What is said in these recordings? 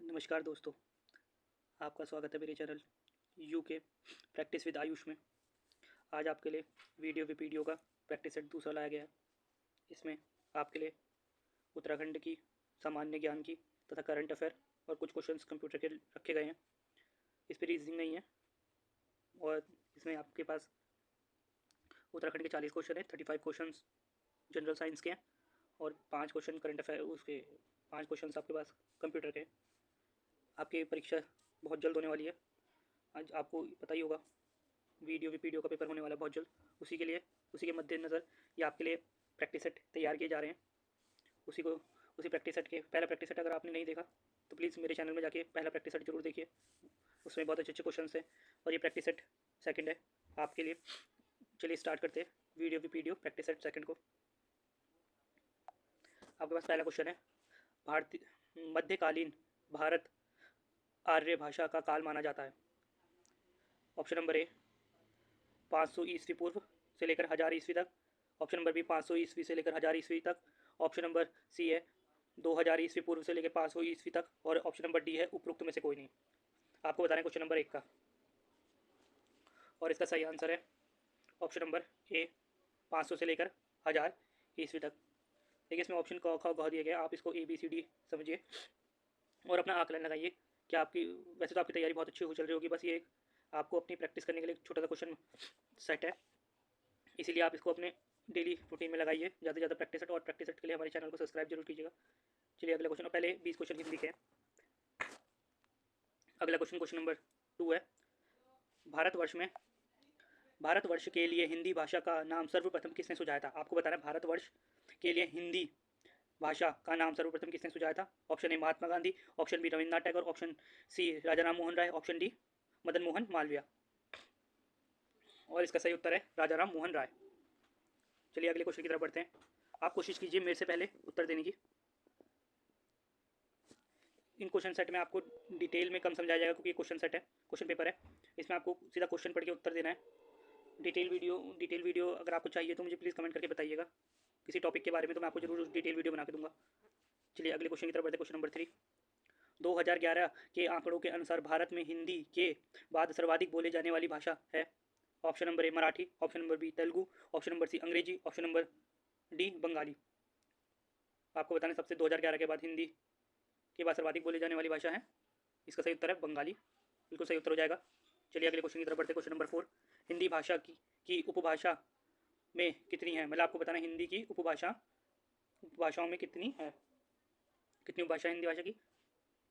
नमस्कार दोस्तों, आपका स्वागत है मेरे channel UK practice with Ayush में। आज आपके लिए वीडियो का प्रैक्टिस सेट दूसरा लाया गया है। इसमें आपके लिए उत्तराखंड की सामान्य ज्ञान की तथा करंट अफेयर और कुछ क्वेश्चंस कंप्यूटर के रखे गए हैं। इस पर रीजनिंग नहीं है और इसमें आपके पास उत्तराखंड के 40 क्वेश्चन है। 35 क्वेश्चन जनरल साइंस के हैं और 5 क्वेश्चन करंट अफेयर, उसके 5 क्वेश्चन आपके पास कंप्यूटर के हैं। आपकी परीक्षा बहुत जल्द होने वाली है। आज आपको पता ही होगा वीडियो का पेपर होने वाला है बहुत जल्द। उसी के मद्देनज़र ये आपके लिए प्रैक्टिस सेट तैयार किए जा रहे हैं। उसी प्रैक्टिस सेट के पहला प्रैक्टिस सेट अगर आपने नहीं देखा तो प्लीज़ मेरे चैनल में जाके पहला प्रैक्टिस सेट जरूर देखिए। उसमें बहुत अच्छे अच्छे क्वेश्चन हैं और ये प्रैक्टिस सेट सेकंड है आपके लिए। चलिए स्टार्ट करते हैं वीडियो प्रैक्टिस सेट सेकंड को। आपके पास पहला क्वेश्चन है, भारतीय मध्यकालीन भारत आर्य भाषा का काल माना जाता है। ऑप्शन नंबर ए 500 ईस्वी पूर्व से लेकर 1000 ईस्वी तक। ऑप्शन नंबर बी 500 ईस्वी से लेकर 1000 ईस्वी तक। ऑप्शन नंबर सी है 2000 ईस्वी पूर्व से लेकर 500 ईस्वी तक। और ऑप्शन नंबर डी है उपरोक्त में से कोई नहीं। आपको बताना है क्वेश्चन नंबर 1 का, और इसका सही आंसर है ऑप्शन नंबर ए 500 से लेकर 1000 ईस्वी तक। देखिए इसमें ऑप्शन क ख ग दिए गए, आप इसको ए बी सी डी समझिए और अपना आकलन लगाइए कि आपकी वैसे तो आपकी तैयारी बहुत अच्छी हो चल रही होगी। बस ये आपको अपनी प्रैक्टिस करने के लिए एक छोटा सा क्वेश्चन सेट है, इसीलिए आप इसको अपने डेली रूटीन में लगाइए ज़्यादा से ज़्यादा प्रैक्टिस सेट। और प्रैक्टिस सेट के लिए हमारे चैनल को सब्सक्राइब जरूर कीजिएगा। चलिए अगला क्वेश्चन, और पहले 20 क्वेश्चन हिंदी के हैं। अगला क्वेश्चन नंबर 2 है, भारतवर्ष के लिए हिंदी भाषा का नाम सर्वप्रथम किसने सुझाया था। आपको बताना है भारतवर्ष के लिए हिंदी भाषा का नाम सर्वप्रथम किसने सुझाया था। Option A Mahatma Gandhi, option B Rabindranath Tagore, option C Raja Ram Mohan Roy, option D Madan Mohan Malviya. और इसका सही उत्तर है राजा राम मोहन राय। चलिए अगले क्वेश्चन की तरफ बढ़ते हैं। आप कोशिश कीजिए मेरे से पहले उत्तर देने की। इन क्वेश्चन सेट में आपको डिटेल में कम समझाया जाएगा क्योंकि क्वेश्चन सेट है, क्वेश्चन पेपर है। इसमें आपको सीधा क्वेश्चन पढ़ के उत्तर देना है। डिटेल वीडियो अगर आपको चाहिए तो मुझे प्लीज़ कमेंट करके बताइएगा किसी टॉपिक के बारे में, तो मैं आपको जरूर डिटेल वीडियो बना के दूंगा। चलिए अगले क्वेश्चन की तरफ बढ़ते हैं। क्वेश्चन नंबर 3, 2011 के आंकड़ों के अनुसार भारत में हिंदी के बाद सर्वाधिक बोले जाने वाली भाषा है। Option number A Marathi, option number B Telugu, option number C Angrezi, option number D Bengali. आपको बताना सबसे 2011 के बाद हिंदी के बाद सर्वाधिक बोले जाने वाली भाषा है। इसका सही उत्तर है बंगाली, बिल्कुल सही उत्तर हो जाएगा। चलिए अगले क्वेश्चन की तरफ बढ़ते हैं। क्वेश्चन नंबर 4, हिंदी भाषा की उपभाषा में कितनी है। मतलब आपको बताना है हिंदी की उपभाषाओं में कितनी है, कितनी उपभाषा हिंदी भाषा की।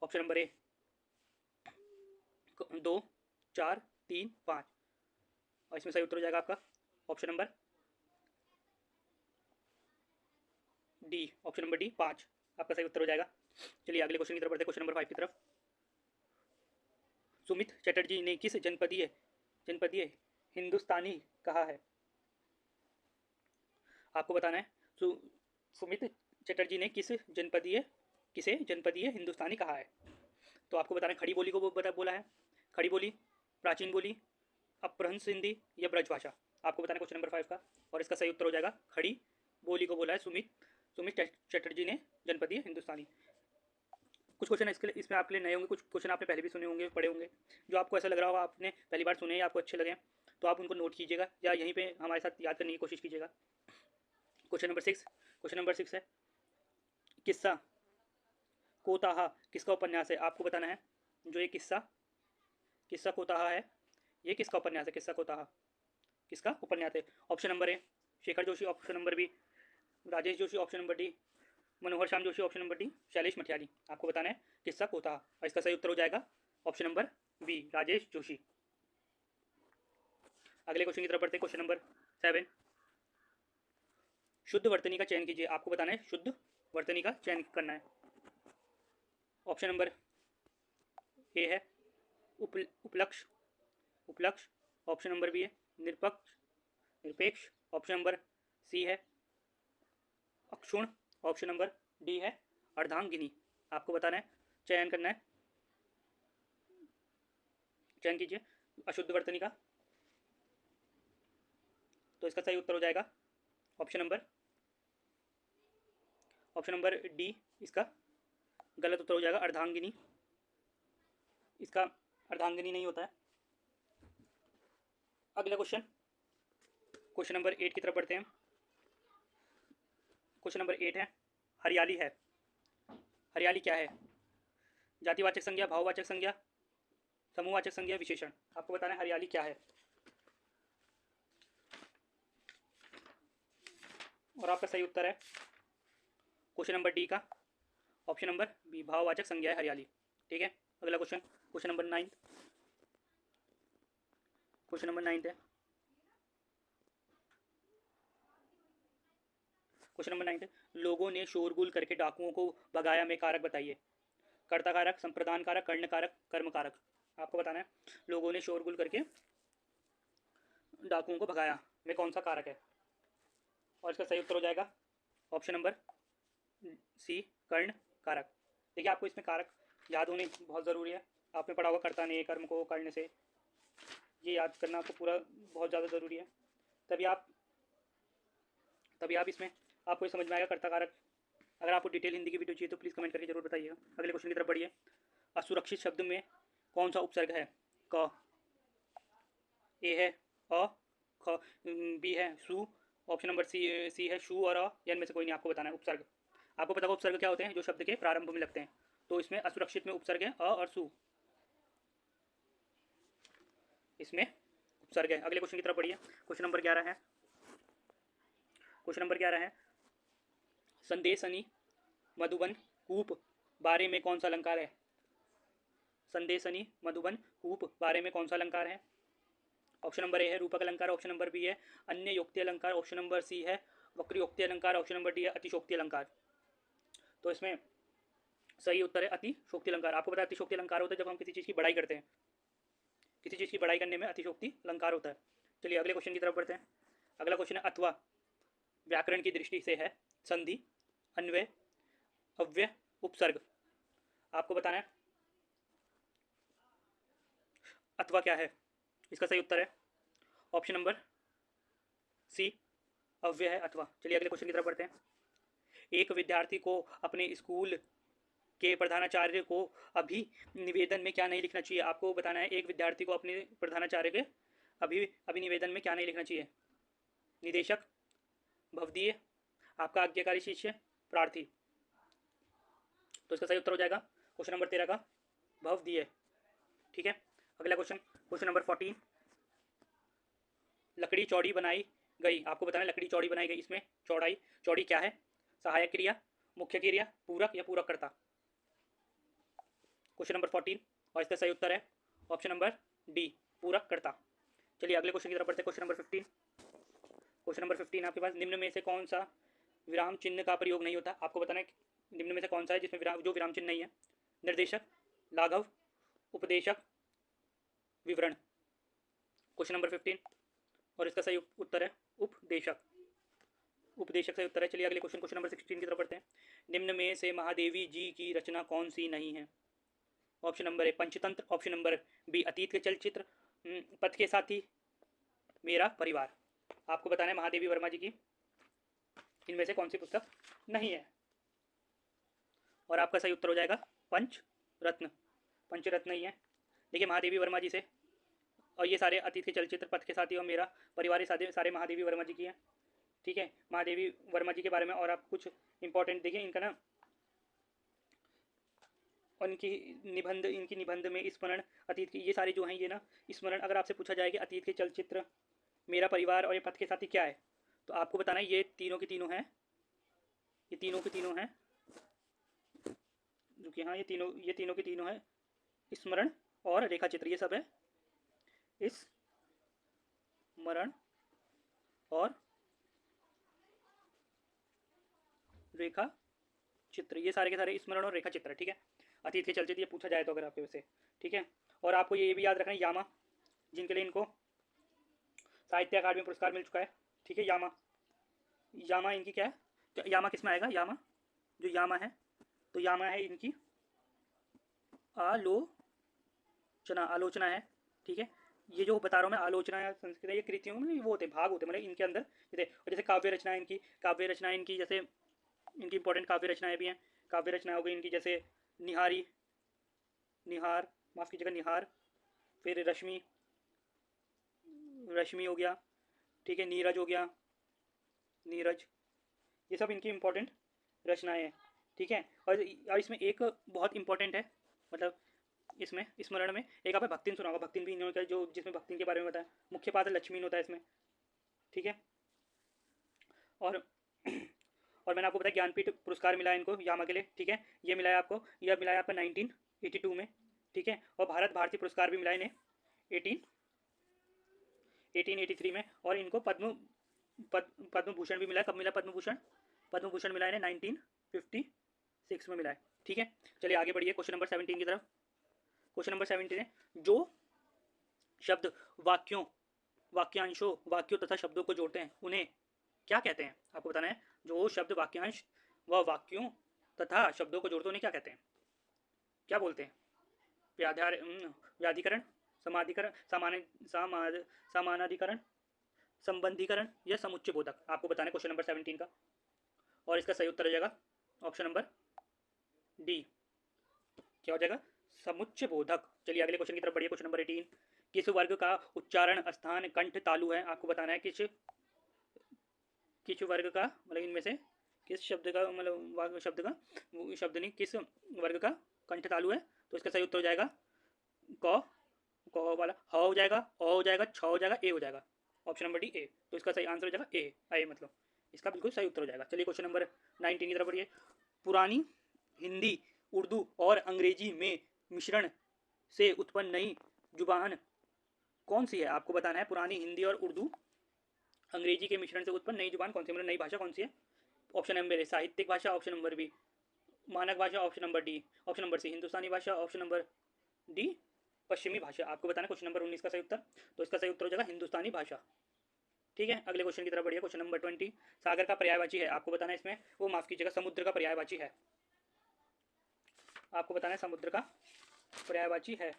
ऑप्शन नंबर ए 2, 4, 3, 5। और इसमें सही उत्तर हो जाएगा आपका option number D, option number D 5 आपका सही उत्तर हो जाएगा। चलिए अगले क्वेश्चन की तरफ बढ़ते हैं। क्वेश्चन नंबर 5 की तरफ, सुमित चटर्जी ने किस जनपदीय हिंदुस्तानी कहा है। आपको बताना है सुमित चटर्जी ने किसे जनपदीय हिंदुस्तानी कहा है। तो आपको बताना है खड़ी बोली को बोला है, खड़ी बोली, प्राचीन बोली, अपभ्रंश हिंदी या ब्रजभाषा। आपको बताना है क्वेश्चन नंबर 5 का, और इसका सही उत्तर हो जाएगा खड़ी बोली को बोला है सुमित चटर्जी ने जनपदीय हिंदुस्तानी। कुछ क्वेश्चन इसमें आपके लिए नए होंगे, कुछ क्वेश्चन आपने पहले भी सुने होंगे, पढ़े होंगे। जो आपको ऐसा लग रहा होगा आपने पहली बार सुने या आपको अच्छे लगे तो आप उनको नोट कीजिएगा या यहीं पे हमारे साथ याद करने की कोशिश कीजिएगा। क्वेश्चन नंबर 6 है, किस्सा कोताहा किसका उपन्यास है। आपको बताना है जो ये किस्सा कोताहा है, ये किसका उपन्यास है। किस्सा कोताहा किसका उपन्यास है। Option number A Shekhar Joshi, option number B Rajesh Joshi, option number D Manohar Shyam Joshi, option number D Shailesh Mathiyali. आपको बताना है किस्सा कोताहा, और इसका सही उत्तर हो जाएगा option number B Rajesh Joshi. अगले क्वेश्चन की तरफ बढ़ते हैं। क्वेश्चन नंबर 7, शुद्ध वर्तनी का चयन कीजिए। आपको बताना है शुद्ध वर्तनी का चयन करना है। ऑप्शन नंबर ए है उपलक्ष, ऑप्शन नंबर बी है निरपेक्ष, ऑप्शन नंबर सी है अक्षुण, ऑप्शन नंबर डी है अर्धांगिनी। आपको बताना है, चयन करना है, चयन कीजिए अशुद्ध वर्तनी का। तो इसका सही उत्तर हो जाएगा ऑप्शन नंबर डी, इसका गलत उत्तर हो जाएगा अर्धांगिनी। इसका अर्धांगिनी नहीं होता है। अगला क्वेश्चन, क्वेश्चन नंबर 8 की तरफ बढ़ते हैं। क्वेश्चन नंबर 8 है, हरियाली है। हरियाली क्या है? जातिवाचक संज्ञा, भाववाचक संज्ञा, समूहवाचक संज्ञा, विशेषण। आपको बताना है हरियाली क्या है। और आपका सही उत्तर है क्वेश्चन नंबर डी का ऑप्शन नंबर बी, भाववाचक संज्ञा है हरियाली। ठीक है, अगला question, question number 9। Question number 9 है, क्वेश्चन नंबर 9 है, लोगों ने शोरगुल करके डाकुओं को भगाया में कारक बताइए। कर्ता कारक, संप्रदान कारक, कर्ण कारक, कर्म कारक। आपको बताना है लोगों ने शोरगुल करके डाकुओं को भगाया में कौन सा कारक है। और इसका सही उत्तर हो जाएगा ऑप्शन नंबर सी, कर्ण कारक। देखिए आपको इसमें कारक याद होने बहुत ज़रूरी है। आपने पढ़ा होगा कर्ता ने कर्म को कर्ण से, ये याद करना आपको पूरा बहुत ज़्यादा ज़रूरी है। तभी आप इसमें आपको ये समझ में आएगा कर्ता कारक। अगर आपको डिटेल हिंदी की वीडियो चाहिए तो प्लीज़ कमेंट करके जरूर बताइएगा। अगले क्वेश्चन की तरफ बढ़िए। असुरक्षित शब्द में कौन सा उपसर्ग है? क, ए है, अ, ख, बी है, सु, ऑप्शन नंबर सी है शु और अ, या इनमें से कोई नहीं। आपको बताना है उपसर्ग। आपको पता होगा उपसर्ग क्या होते हैं? जो शब्द के प्रारंभ में लगते हैं। तो इसमें असुरक्षित में उपसर्ग है अ और सु, इसमें उपसर्ग है। अगले क्वेश्चन की तरफ बढ़िए। क्वेश्चन नंबर 11 है, क्वेश्चन नंबर 11 है, संदेशनी, मधुबन, कूप बारे में कौन सा अलंकार है? संदेशनी, मधुबन, कूप बारे में कौन सा अलंकार है? ऑप्शन नंबर ए है रूपक अलंकार, ऑप्शन नंबर बी है अन्य योक्ति अलंकार, ऑप्शन नंबर सी है वक्रोक्ति अलंकार, ऑप्शन नंबर डी है अतिशोक्ति अलंकार। तो इसमें सही उत्तर है अतिशोक्ति अलंकार। आपको पता है अतिशोक्ति अलंकार होता है जब हम किसी चीज़ की बड़ाई करते हैं। किसी चीज़ की बड़ाई करने में अतिशोक्ति अलंकार होता है। चलिए अगले क्वेश्चन की तरफ बढ़ते हैं। अगला क्वेश्चन है, अथवा व्याकरण की दृष्टि से है संधि, अन्वय, अव्यय, उपसर्ग। आपको बताना है अथवा क्या है। इसका सही उत्तर है ऑप्शन नंबर सी, अव्यय है अथवा। चलिए अगले क्वेश्चन की तरफ बढ़ते हैं। एक विद्यार्थी को अपने स्कूल के प्रधानाचार्य को अभी निवेदन में क्या नहीं लिखना चाहिए? आपको बताना है एक विद्यार्थी को अपने प्रधानाचार्य के अभिनिवेदन में क्या नहीं लिखना चाहिए? निदेशक, भवदीय, आपका आज्ञाकारी शिष्य, प्रार्थी। तो इसका सही उत्तर हो जाएगा क्वेश्चन नंबर 13 का भवदीय। ठीक है, अगला क्वेश्चन, क्वेश्चन नंबर 14, लकड़ी चौड़ी बनाई गई। आपको बताना है लकड़ी चौड़ी बनाई गई, इसमें चौड़ाई, चौड़ी क्या है? सहायक क्रिया, मुख्य क्रिया, पूरक या पूरक कर्ता। क्वेश्चन नंबर 14 और इसका सही उत्तर है ऑप्शन नंबर डी, पूरक कर्ता। चलिए अगले क्वेश्चन की तरफ बढ़ते हैं। क्वेश्चन नंबर 15, क्वेश्चन नंबर 15 आपके पास, निम्न में से कौन सा विराम चिन्ह का प्रयोग नहीं होता? आपको बताना है निम्न में से कौन सा है जिसमें विराम चिन्ह नहीं है? निर्देशक, लाघव, उपदेशक, विवरण। क्वेश्चन नंबर 15 और इसका सही उत्तर है उपदेशक। उपदेशक सही उत्तर है। चलिए अगले क्वेश्चन, क्वेश्चन नंबर 16 की तरफ बढ़ते हैं। निम्न में से महादेवी जी की रचना कौन सी नहीं है? Option number A Panchatantra, option number B Atit ke चलचित्र, पथ के साथी, मेरा परिवार। आपको बताना है महादेवी वर्मा जी की इनमें से कौन सी पुस्तक नहीं है। और आपका सही उत्तर हो जाएगा पंचरत्न। पंचरत्न ही है। देखिए महादेवी वर्मा जी से, और ये सारे अतीत के चलचित्र, पथ के साथी और मेरा परिवार, ये सारे महादेवी वर्मा जी की हैं। ठीक है, महादेवी वर्मा जी के बारे में और आप कुछ इंपॉर्टेंट देखिए इनका ना, और इनकी निबंध में स्मरण, अतीत की, ये सारे जो हैं ये ना स्मरण, अगर आपसे पूछा जाए कि अतीत के चलचित्र, मेरा परिवार और ये पथ के साथी क्या है, तो आपको बताना है ये तीनों की तीनों हैं, ये तीनों की तीनों हैं, जो कि हाँ ये तीनों की तीनों हैं स्मरण और रेखा चित्र, ये सब है स्मरण और रेखा चित्र, ये सारे के सारे स्मरण और रेखा चित्र। ठीक है, अतीत के चलचित्र ये पूछा जाए तो अगर आपके वैसे। ठीक है, और आपको ये भी याद रखना है यामा, जिनके लिए इनको साहित्य अकादमी पुरस्कार मिल चुका है। ठीक है, यामा, यामा इनकी क्या है? यामा किस में आएगा? यामा, जो यामा है, तो यामा है इनकी आलोचना, आलोचना है। ठीक है, ये जो बता रहा हूँ मैं आलोचना या संस्कृत है, ये कृतियों में वो होते भाग होते, मतलब इनके अंदर जैसे काव्य रचनाएं इनकी, जैसे इनकी इंपॉर्टेंट काव्य रचनाएं भी हैं। काव्य रचना हो गई इनकी जैसे निहारी, निहार, माफ़ कीजिएगा निहार, फिर रश्मि, रश्मि हो गया, ठीक है, नीरज हो गया, नीरज, ये सब इनकी इंपॉर्टेंट रचनाएं हैं, ठीक है। और इसमें एक बहुत इंपॉर्टेंट है, मतलब इसमें स्मरण में एक आपने भक्तिन सुना होगा, भक्तिन भी इन्होंने जो जिसमें भक्तिन के बारे में बताया, मुख्य पात्र लक्ष्मीन होता है इसमें, ठीक है। और और मैंने आपको बताया ज्ञानपीठ पुरस्कार मिला है इनको यामा के लिए, ठीक है, ये मिला है आपको, यह मिला है आपका 1982 में, ठीक है। और भारत भारती पुरस्कार भी मिला है इन्हें 1883 में। और इनको पद्म भूषण भी मिला है। कब मिला पद्म भूषण? पद्म भूषण मिला है 1956 में मिला है, ठीक है। चलिए आगे बढ़िए क्वेश्चन नंबर 17 की तरफ। क्वेश्चन नंबर 17 है, जो शब्द वाक्यों, वाक्यांशों, वाक्यों तथा शब्दों को जोड़ते हैं उन्हें क्या कहते हैं? आपको बताना है, जो शब्द वाक्यांश व वाक्यों तथा शब्दों को जोड़ते हैं उन्हें क्या कहते हैं, क्या बोलते हैं? व्याधिकरण, समाधिकरण, समानाधिकरण, संबंधीकरण या समुच्चय बोधक? आपको बताना है क्वेश्चन नंबर 17 का। और इसका सही उत्तर हो जाएगा ऑप्शन नंबर डी, क्या हो जाएगा? समुच्चय बोधक। चलिए अगले क्वेश्चन की तरफ बढ़िए। क्वेश्चन नंबर 18, किस वर्ग का उच्चारण स्थान कंठ तालु है? आपको बताना है किस वर्ग का, मतलब इनमें से किस शब्द का, मतलब शब्द का, शब्द नहीं, किस वर्ग का कंठ तालु है? तो इसका सही उत्तर हो जाएगा क, क वाला, ह हो जाएगा, अ हो जाएगा, छ हो जाएगा, ए हो जाएगा। Option number D A. तो इसका सही आंसर हो जाएगा ए, आई मतलब इसका बिल्कुल सही उत्तर हो जाएगा। चलिए क्वेश्चन नंबर 19 की तरफ बढ़िए। पुरानी हिंदी, उर्दू और अंग्रेजी में मिश्रण से उत्पन्न नई जुबान कौन सी है? आपको बताना है पुरानी हिंदी और उर्दू अंग्रेजी के मिश्रण से उत्पन्न नई जुबान कौन सी, मतलब नई भाषा कौन सी है? ऑप्शन नंबर ए साहित्यिक भाषा, ऑप्शन नंबर बी मानक भाषा, option number D, option number C Hindustani भाषा, ऑप्शन नंबर डी पश्चिमी भाषा। आपको बताना क्वेश्चन नंबर 19 का सही उत्तर। तो इसका सही उत्तर हो जाएगा हिंदुस्तानी भाषा, ठीक है। अगले क्वेश्चन की तरफ बढ़िए। क्वेश्चन नंबर 20, सागर का पर्यायवाची है? आपको बताना है इसमें, वो माफ कीजिएगा समुद्र का पर्यायवाची है। आपको बताना है समुद्र का पर्यायवाची है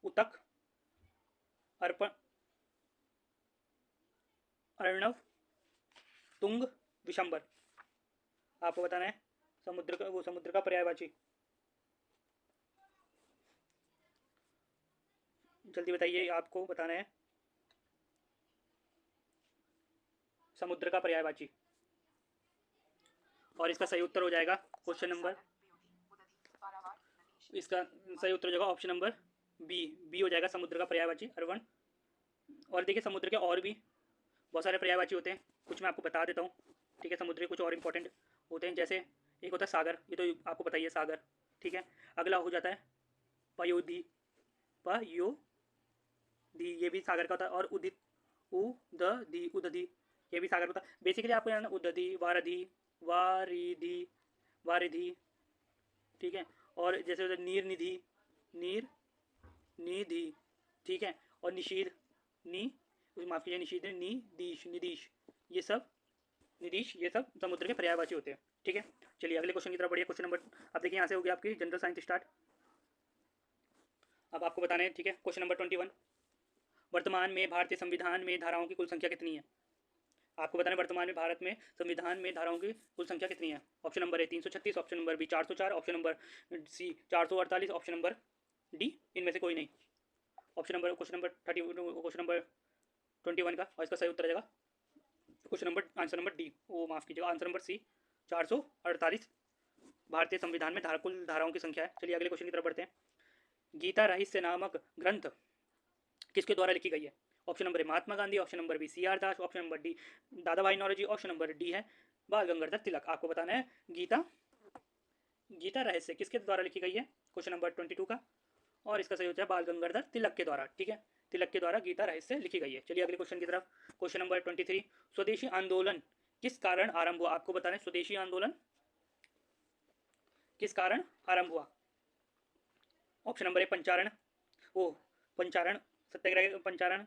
उतक, अर्पण, अर्णव, तुंग, विशंबर। आपको बताना है समुद्र का, वो समुद्र का पर्यायवाची, जल्दी बताइए, आपको बताना है समुद्र का पर्यायवाची। और इसका सही उत्तर हो जाएगा क्वेश्चन नंबर, इसका सही उत्तर हो जाएगा ऑप्शन नंबर बी, बी हो जाएगा समुद्र का पर्यायवाची अर्वण। और देखिए समुद्र के और भी बहुत सारे पर्यायवाची होते हैं, कुछ मैं आपको बता देता हूँ, ठीक है। समुद्र के कुछ और इंपॉर्टेंट होते हैं, जैसे एक होता है सागर, ये तो आपको बताइए सागर, ठीक है। अगला हो जाता है पयोधी, पयोधी, ये भी सागर का होता है। और उदित, उदधी, उदधी, ये भी सागर होता है। बेसिकली आपको जानना उदधी, वारधी, वारिधि, वारिधि, ठीक है। और जैसे होता है नीर निधि, नीर निधि, ठीक है। और निषीद, नी, माफ कीजिए निषीद, निदीश, निदीश, ये सब निदीश, ये सब समुद्र के पर्यायवाची होते हैं, ठीक है। चलिए अगले क्वेश्चन की तरफ बढ़िए। क्वेश्चन नंबर, अब देखिए यहाँ से हो गया आपकी जनरल साइंस स्टार्ट। अब आपको बताना है, ठीक है। क्वेश्चन नंबर 21, वर्तमान में भारतीय संविधान में धाराओं की कुल संख्या कितनी है? आपको बताना है वर्तमान में भारत में संविधान में धाराओं की कुल संख्या कितनी है? Option number A 336, option number B 404, option number C 448, option number D इनमें से कोई नहीं। Option number, question number 30, question number 21 का, और इसका सही उत्तर आ जाएगा question number, answer number D, वो माफ कीजिएगा आंसर नंबर सी 448 भारतीय संविधान में कुल धाराओं की संख्या है। चलिए अगले क्वेश्चन की तरफ बढ़ते हैं। गीता रहस्य नामक ग्रंथ किसके द्वारा लिखी गई है? Option number A Mahatma Gandhi, option number B C R Das, option number D Dada Bhai Naoroji, option number D है बाल गंगाधर तिलक। आपको बताना है गीता, गीता रहस्य किसके द्वारा लिखी गई है? क्वेश्चन नंबर 22 का, और इसका सही होता है बाल गंगाधर तिलक के द्वारा, ठीक है। तिलक के द्वारा गीता रहस्य लिखी गई है। चलिए अगले क्वेश्चन की तरफ। क्वेश्चन नंबर 23, स्वदेशी आंदोलन किस कारण आरंभ हुआ? आपको बताना है स्वदेशी आंदोलन किस कारण आरंभ हुआ? ऑप्शन नंबर ए पंचारण, वो पंचारण सत्याग्रह, पंचारण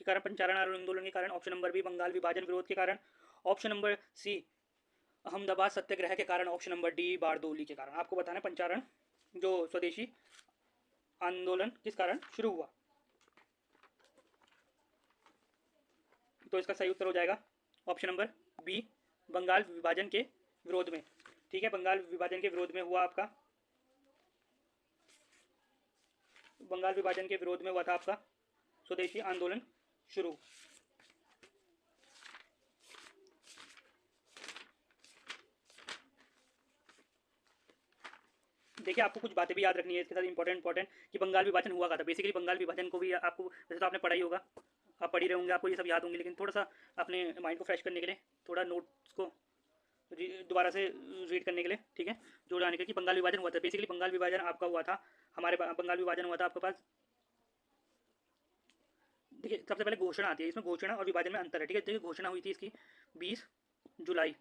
के कारण, पंचारण आंदोलन के कारण। ऑप्शन नंबर बी बंगाल विभाजन विरोध के कारण। ऑप्शन नंबर सी अहमदाबाद सत्याग्रह के कारण। ऑप्शन नंबर डी बारदोली के कारण। आपको बताना है पंचारण जो स्वदेशी आंदोलन किस कारण शुरू हुआ? तो इसका सही उत्तर हो जाएगा ऑप्शन नंबर बी बंगाल विभाजन के विरोध में, ठीक है। बंगाल विभाजन के विरोध में हुआ आपका बंगाल विभाजन के विरोध में हुआ था आपका स्वदेशी आंदोलन शुरू। देखिए आपको कुछ बातें भी याद रखनी है इसके साथ इंपॉर्टेंट कि बंगाल विभाजन हुआ था। बेसिकली बंगाल विभाजन को भी आपको, वैसे तो आपने पढ़ा ही होगा, आप पढ़ ही रहे होंगे, आपको ये सब याद होंगे, लेकिन थोड़ा सा अपने माइंड को फ्रेश करने के लिए थोड़ा नोट्स को दोबारा से रीड करने के लिए, ठीक है, जोड़ आने के कि बंगाल विभाजन हुआ था। बेसिकली बंगाल विभाजन आपका हुआ था, हमारे बंगाल विभाजन हुआ था आपके पास। देखिए सबसे पहले घोषणा आती है, इसमें घोषणा और विभाजन में अंतर है, ठीक है। देखिए घोषणा हुई थी इसकी 20 जुलाई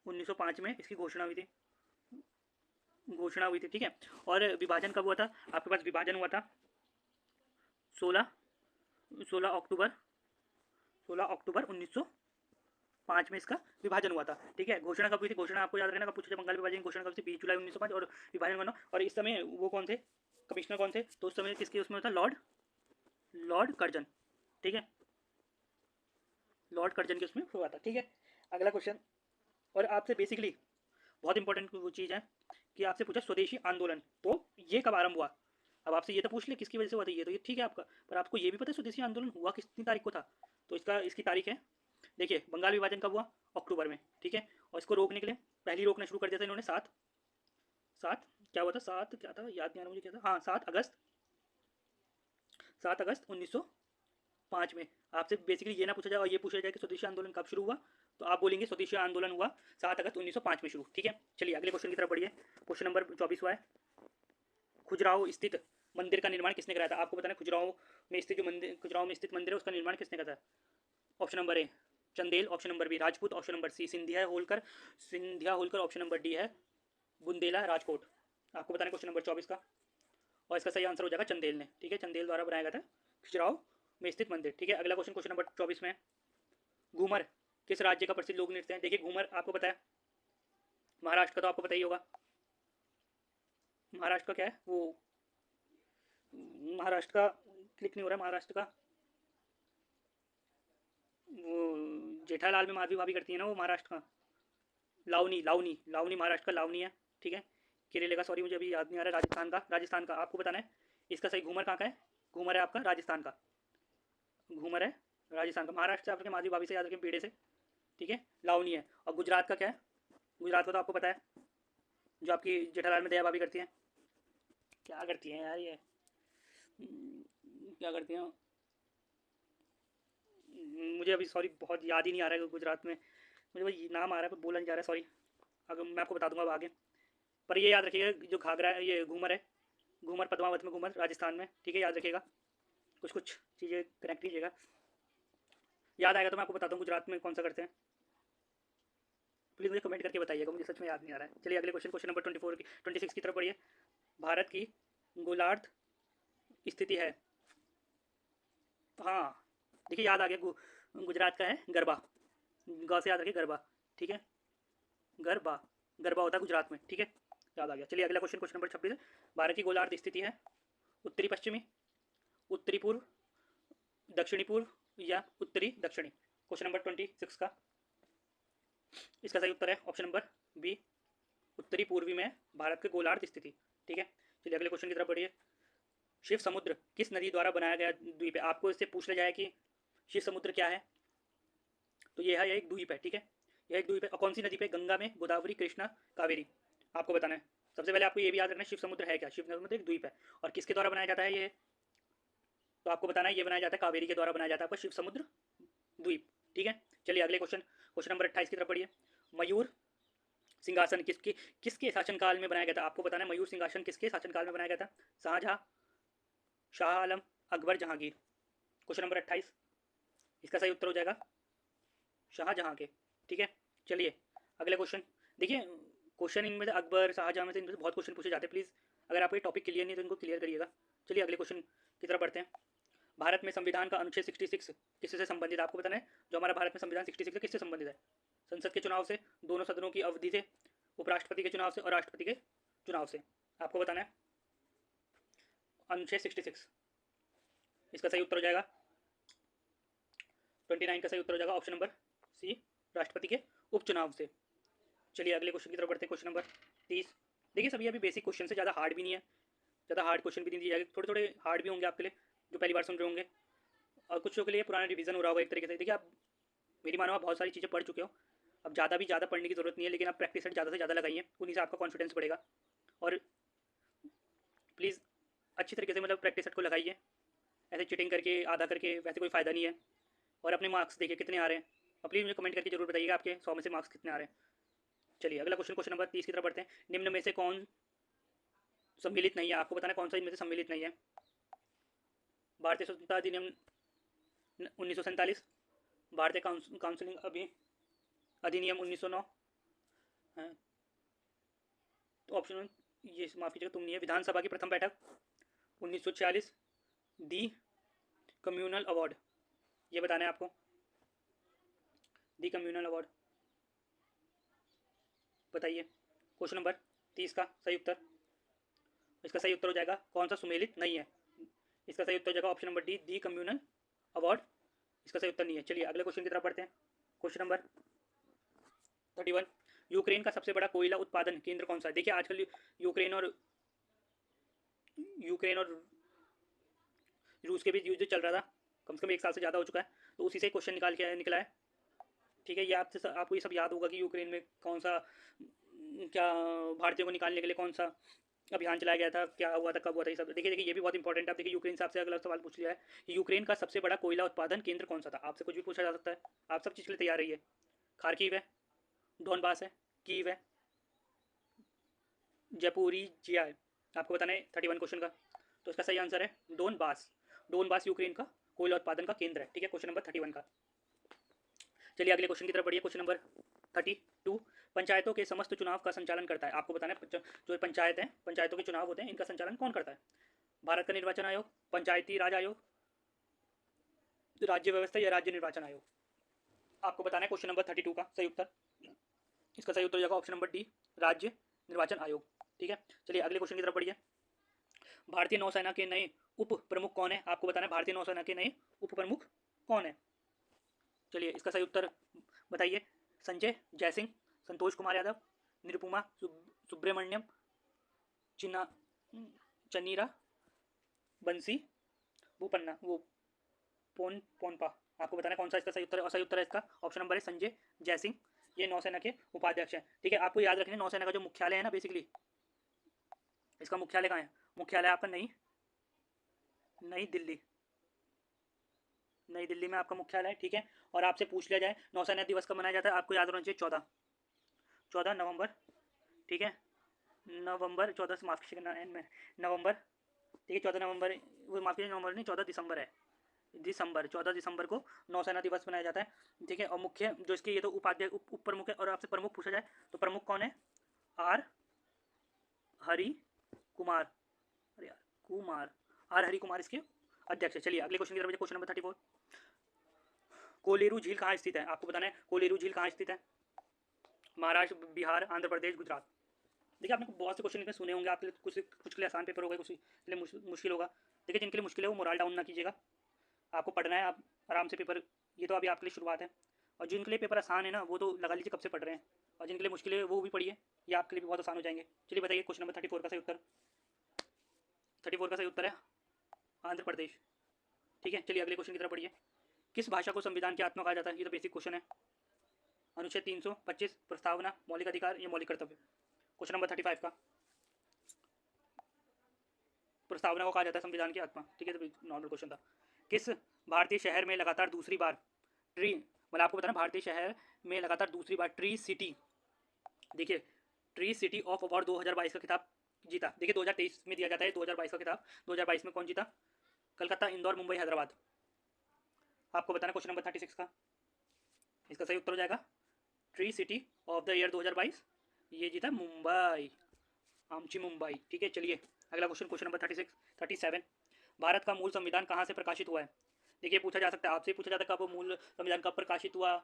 1905 में इसकी घोषणा हुई थी, ठीक है। और विभाजन कब हुआ था आपके पास? विभाजन हुआ था 16 अक्टूबर 1905 में इसका विभाजन हुआ था, ठीक है। घोषणा कब हुई थी? घोषणा आपको याद रखना, कब पूछा बंगाल विभाजन की घोषणा कब थी? 20 जुलाई 1905। और विभाजन बना, और इस समय वो कौन थे, कमिश्नर कौन थे? तो उस समय किसके उसमें था? लॉर्ड कर्जन, ठीक है, लॉर्ड कर्जन के उसमें हुआ था, ठीक है। अगला क्वेश्चन, और आपसे बेसिकली बहुत इंपॉर्टेंट वो चीज़ है कि आपसे पूछा स्वदेशी आंदोलन, तो ये कब आरंभ हुआ? अब आपसे ये तो पूछ ले किसकी वजह से हुआ था, ये तो ये ठीक है आपका, पर आपको ये भी पता है स्वदेशी आंदोलन हुआ कितनी तारीख को था? तो इसकी तारीख है, देखिए बंगाल विभाजन कब हुआ? अक्टूबर में, ठीक है। और इसको रोकने के लिए पहली रोकना शुरू कर दिया था इन्होंने, सात क्या हुआ था, सात क्या था, याद नहीं आ रहा मुझे क्या था, हाँ 7 अगस्त 1905 में। आपसे बेसिकली ये ना पूछा जाए और ये पूछा जाए कि स्वदेशी आंदोलन कब शुरू हुआ, तो आप बोलेंगे स्वदेशी आंदोलन हुआ 7 अगस्त 1905 में शुरू, ठीक है। चलिए अगले क्वेश्चन की तरफ बढ़िए। क्वेश्चन नंबर 24 है, खजुराहो स्थित मंदिर का निर्माण किसने कराया था? आपको बताना है खजुराहो में स्थित जो मंदिर, खजुराहो में स्थित मंदिर है उसका निर्माण किसने करा था? Option number A Chandel, option number B Rajput, option number C Scindia Holkar, option number D है बुंदेला राजकोट। आपको बताना है क्वेश्चन नंबर 24 का, और इसका सही आंसर हो जाएगा चंदेल ने, ठीक है। चंदेल द्वारा बनाया गया था खजुराहो में स्थित मंदिर, ठीक है। अगला क्वेश्चन नंबर 24 में, घूमर किस राज्य का प्रसिद्ध लोक नृत्य है? देखिए घूमर आपको पता है महाराष्ट्र का, तो आपको पता ही होगा महाराष्ट्र का क्या है वो, महाराष्ट्र का क्लिक नहीं हो रहा है, महाराष्ट्र का वो जेठालाल में माधवी भाभी करती है ना, वो महाराष्ट्र का लावनी महाराष्ट्र का लावनी है, ठीक है। केरले का सॉरी मुझे अभी याद नहीं आ रहा है, राजस्थान का आपको बताना है इसका सही। घूमर कहाँ का है? घूमर है आपका राजस्थान का, घूमर है राजस्थान का। महाराष्ट्र से आपके माधवी भाभी से याद रखें, पेड़े से, ठीक है, लावनी है। और गुजरात का क्या है? गुजरात का तो आपको पता है, जो आपकी जेठालाल में दया भाभी करती हैं, क्या करती हैं यार ये, क्या करती हैं, मुझे अभी सॉरी बहुत याद ही नहीं आ रहा है गुजरात में, मुझे वही नाम आ रहा है पर बोला नहीं जा रहा है, सॉरी। अगर मैं आपको बता दूंगा अब आगे, पर ये याद रखिएगा जो घाघरा है ये घूमर है, घूमर पद्मावत में घूमर राजस्थान में, ठीक है, याद रखिएगा। कुछ चीज़ें कनेक्ट कीजिएगा, याद आएगा तो मैं आपको बताता हूँ गुजरात में कौन सा करते हैं। प्लीज़ मुझे कमेंट करके बताइएगा, मुझे सच में याद नहीं आ रहा है। चलिए अगले क्वेश्चन नंबर 26 की तरफ बढ़िए। भारत की गोलार्ध स्थिति है, हाँ देखिए याद आ गया, गुजरात का है गरबा, गाँव से याद रखिए गरबा, ठीक है, गरबा होता है गुजरात में, ठीक है, याद आ गया। चलिए अगला क्वेश्चन नंबर 26 है, भारत की गोलार्ध स्थिति है उत्तरी पश्चिमी, उत्तरी पूर्व, दक्षिणी पूर्व या उत्तरी दक्षिणी? क्वेश्चन नंबर 26 का इसका सही उत्तर है ऑप्शन नंबर बी, उत्तरी पूर्वी में भारत के गोलार्ध स्थिति, ठीक है। चलिए अगले क्वेश्चन की तरफ बढ़िए। शिव समुद्र किस नदी द्वारा बनाया गया द्वीप है? आपको इससे पूछ लिया जाए कि शिव समुद्र क्या है, तो यह है एक द्वीप है, ठीक है, यह एक द्वीप है। और कौन सी नदी पे? गंगा में, गोदावरी, कृष्णा, कावेरी। आपको बताना है, सबसे पहले आपको ये भी याद रखना है शिव समुद्र है क्या। शिव समुद्र एक द्वीप है, और किसके द्वारा बनाया जाता है ये, तो आपको बताना है ये बनाया जाता है कावेरी के द्वारा बनाया जाता है आपका शिव समुद्र द्वीप, ठीक है। चलिए अगले क्वेश्चन नंबर 28 की तरफ बढ़िए। मयूर सिंहासन किसके शासनकाल में बनाया गया था? आपको बताना है मयूर सिंहासन किसके शासनकाल में बनाया गया था? शाहजहां, शाह आलम, अकबर, जहांगीर। क्वेश्चन नंबर 28 इसका सही उत्तर हो जाएगा शाहजहां के, ठीक है। चलिए अगले क्वेश्चन, देखिए क्वेश्चन इनमें से अकबर, शाहजहां में से इनमें से बहुत क्वेश्चन पूछे जाते हैं, प्लीज़ अगर आपको ये टॉपिक क्लियर नहीं है तो इनको क्लियर करिएगा। चलिए अगले क्वेश्चन की तरफ बढ़ते हैं। भारत में संविधान का अनुच्छेद 66 किससे संबंधित? आपको बताना है जो हमारा भारत में संविधान 66 है किससे संबंधित है? संसद के चुनाव से, दोनों सदनों की अवधि से, उपराष्ट्रपति के चुनाव से और राष्ट्रपति के चुनाव से। आपको बताना है अनुच्छेद 66, इसका सही उत्तर हो जाएगा 29 का सही उत्तर हो जाएगा ऑप्शन नंबर सी, राष्ट्रपति के उपचुनाव से। चलिए अगले क्वेश्चन की तरफ बढ़ते हैं। क्वेश्चन नंबर 30, देखिए सभी अभी बेसिक क्वेश्चन से, ज़्यादा हार्ड भी नहीं है, ज़्यादा हार्ड क्वेश्चन भी नहीं दिए जाएंगे, थोड़े थोड़े हार्ड भी होंगे आपके लिए जो पहली बार सुन रहे होंगे, और कुछ लोगों के लिए पुराना रिवीजन हो रहा होगा एक तरीके से। देखिए आप मेरी मानो आप बहुत सारी चीज़ें पढ़ चुके हो, अब ज़्यादा भी ज़्यादा पढ़ने की जरूरत नहीं है, लेकिन आप प्रैक्टिस सेट ज़्यादा से ज़्यादा लगाइए, उन्हीं से आपका कॉन्फिडेंस बढ़ेगा। और प्लीज़ अच्छी तरीके से मतलब प्रैक्टिस सेट को लगाइए, ऐसे चीटिंग करके आधा करके वैसे कोई फ़ायदा नहीं है। और अपने मार्क्स देखिए कितने आ रहे हैं, और प्लीज़ मुझे कमेंट करके जरूर बताइएगा आपके 100 में से मार्क्स कितने आ रहे हैं। चलिए अगला क्वेश्चन, क्वेश्चन नंबर 30 की तरफ बढ़ते हैं। निम्न में से कौन सम्मिलित नहीं है, आपको बताना कौन सा इनमें से सम्मिलित नहीं है। भारतीय स्वतंत्रता अधिनियम 1947, भारतीय काउंसिलिंग अधिनियम 1909, तो ऑप्शन ये माफ़ कीजिएगा, तुम नहीं है। विधानसभा की प्रथम बैठक 1946, दी कम्युनल अवार्ड, ये बताना है आपको, दी कम्युनल अवार्ड, बताइए। क्वेश्चन नंबर 30 का सही उत्तर, इसका सही उत्तर हो जाएगा कौन सा सुमेलित नहीं है, इसका सही उत्तर हो जाएगा option number D communal award, इसका सही उत्तर नहीं है। चलिए अगले क्वेश्चन की तरफ बढ़ते हैं। क्वेश्चन नंबर 31, यूक्रेन का सबसे बड़ा कोयला उत्पादन केंद्र कौन सा है। देखिए आजकल यूक्रेन और रूस के बीच युद्ध चल रहा था, कम से कम 1 साल से ज़्यादा हो चुका है, तो उसी से क्वेश्चन निकला है। ठीक है, ये आपको ये सब याद होगा कि यूक्रेन में कौन सा क्या भारतीयों को निकालने के लिए कौन सा अभियान चलाया गया था, क्या हुआ था, कब हुआ था, ये सब देखिए। देखिए ये भी बहुत इंपॉर्टेंट है। आप देखिए यूक्रेन से आपसे अगला सवाल पूछ लिया है, यूक्रेन का सबसे बड़ा कोयला उत्पादन केंद्र कौन सा था। आपसे कुछ भी पूछा जा सकता है, आप सब चीज़ के लिए तैयार रहिए। खारकीव है, डोनबास है, कीव है, जयपुरिजिया है, आपको बताना है 31 क्वेश्चन का। तो इसका सही आंसर है डोनबास। डोनबास यूक्रेन का कोयला उत्पादन का केंद्र है। ठीक है, क्वेश्चन नंबर 31 का। चलिए अगले क्वेश्चन की तरफ बढ़िए। क्वेश्चन नंबर 32, पंचायतों के समस्त चुनाव का संचालन करता है। आपको बताना है जो पंचायत हैं, पंचायतों के चुनाव होते हैं, इनका संचालन कौन करता है। भारत का निर्वाचन आयोग, पंचायती राज आयोग, राज्य व्यवस्था या राज्य निर्वाचन आयोग। आपको बताना है क्वेश्चन नंबर 32 का सही उत्तर, इसका सही उत्तर हो जाएगा ऑप्शन नंबर डी राज्य निर्वाचन आयोग। ठीक है, चलिए अगले क्वेश्चन की तरफ बढ़िए। भारतीय नौसेना के नए उप प्रमुख कौन है। आपको बताना है भारतीय नौसेना के नए उप प्रमुख कौन है। चलिए इसका सही उत्तर बताइए। संजय जयसिंह, संतोष कुमार यादव, निरुपमा सुब्रमण्यम, चिन्ना चन्नीरा बंसी भूपन्ना वो पोनपा। आपको बताना कौन सा इसका सही उत्तर है, और सही उत्तर है इसका ऑप्शन नंबर है संजय जयसिंह, ये नौसेना के उपाध्यक्ष हैं। ठीक है, आपको याद रखना है नौसेना का जो मुख्यालय है ना, बेसिकली इसका मुख्यालय कहाँ है, मुख्यालय आपका नई दिल्ली, नई दिल्ली में आपका मुख्यालय है। ठीक है, और आपसे पूछ लिया जाए नौसेना दिवस कब मनाया जाता है, आपको याद होना चाहिए 14 नवंबर। ठीक है, नवंबर 14 से, माफ कीजिएगा नवंबर। ठीक है 14 नवंबर, वो माफ कीजिए नवंबर नहीं 14 दिसंबर है, 14 दिसंबर को नौसेना दिवस मनाया जाता है। ठीक है, और मुख्य जो इसके ये तो उपाध्यक्ष उप प्रमुख है, और आपसे प्रमुख पूछा जाए तो प्रमुख कौन है, आर हरि कुमार, अरे यार कुमार, आर हरि कुमार इसके अध्यक्ष है। चलिए अगले क्वेश्चन की तरफ, क्वेश्चन नंबर 34, कोलेरू झील कहाँ स्थित है। आपको बताना है कोलेरू झील कहाँ स्थित है। महाराष्ट्र, बिहार, आंध्र प्रदेश, गुजरात। देखिए आपने बहुत से क्वेश्चन इसमें सुने होंगे, आपके लिए कुछ के लिए आसान पेपर होगा, कुछ के लिए मुश्किल होगा। देखिए जिनके लिए मुश्किल है वो मोरल डाउन ना कीजिएगा, आपको पढ़ना है, आप आराम से पेपर, ये तो अभी आपके लिए शुरुआत है। और जिनके लिए पेपर आसान है ना वो तो लगा लीजिए कब से पढ़ रहे हैं, और जिनके लिए मुश्किल है वो भी पढ़िए, ये आपके लिए भी बहुत आसान हो जाएंगे। चलिए बताइए क्वेश्चन नंबर 34 का सही उत्तर, 34 का सही उत्तर है आंध्र प्रदेश। ठीक है, चलिए अगले क्वेश्चन की तरफ बढ़िए। किस भाषा को संविधान की आत्मा कहा जाता है, ये तो बेसिक क्वेश्चन है। अनुच्छेद 325, प्रस्तावना, मौलिक अधिकार या मौलिक कर्तव्य। क्वेश्चन नंबर 35 का, प्रस्तावना को कहा जाता है संविधान की आत्मा। ठीक है, तो नॉर्मल क्वेश्चन था। किस भारतीय शहर में लगातार दूसरी बार ट्री, मतलब आपको बताना भारतीय शहर में लगातार दूसरी बार ट्री सिटी, देखिए ट्री सिटी ऑफ अवार्ड 2022 का खिताब जीता। देखिए 2023 में दिया जाता है 2022 का खिताब, 2022 में कौन जीता, कलकत्ता, इंदौर, मुंबई, हैदराबाद। आपको बताना क्वेश्चन नंबर 36 का, इसका सही उत्तर हो जाएगा tree city of the year 2022, ये जीता मुंबई, आमची मुंबई। ठीक है, चलिए अगला क्वेश्चन, क्वेश्चन नंबर 37, भारत का मूल संविधान कहाँ से प्रकाशित हुआ है। देखिए पूछा जा सकता है, आपसे पूछा जाता है कब मूल संविधान कब प्रकाशित हुआ,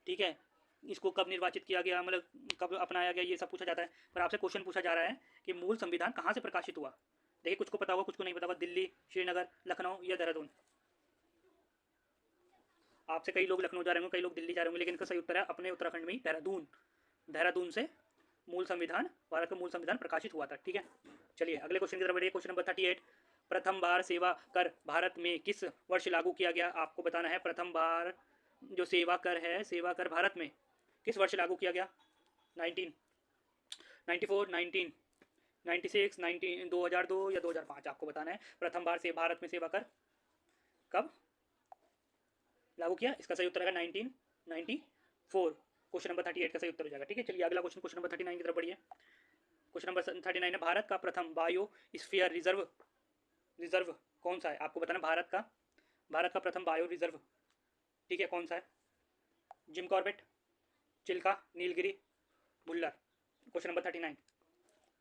ठीक है, इसको कब निर्वाचित किया गया, मतलब कब अपनाया गया, ये सब पूछा जाता है। पर आपसे क्वेश्चन पूछा जा रहा है कि मूल संविधान कहाँ से प्रकाशित हुआ। देखिए कुछ को पता होगा, कुछ को नहीं पता होगा, दिल्ली, श्रीनगर, लखनऊ या देहरादून। आपसे कई लोग लखनऊ जा रहे होंगे, कई लोग दिल्ली जा रहे होंगे, लेकिन इसका सही उत्तर है अपने उत्तराखंड में ही देहरादून, देहरादून से मूल संविधान, भारत का मूल संविधान प्रकाशित हुआ था। ठीक है, चलिए अगले क्वेश्चन की तरफ बढ़िए। क्वेश्चन नंबर 38, प्रथम बार सेवा कर भारत में किस वर्ष लागू किया गया? आपको बताना है प्रथम बार जो सेवा कर है, सेवा कर भारत में किस वर्ष लागू किया गया? 1994, 1996, 2002 या 2005? आपको बताना है प्रथम बार से भारत में सेवा कर कब लागू किया। इसका सही उत्तर है 1994। क्वेश्चन नंबर 38 का सही उत्तर हो जाएगा। ठीक है, चलिए अगला क्वेश्चन, क्वेश्चन नंबर 39 की तरफ बढ़िए। क्वेश्चन नंबर 39 है, भारत का प्रथम बायो स्फीयर रिजर्व रिजर्व कौन सा है? आपको बताना भारत का प्रथम बायो रिजर्व, ठीक है, कौन सा है? Jim Corbett, Chilka, Nilgiri, Bhullar. Question number 39,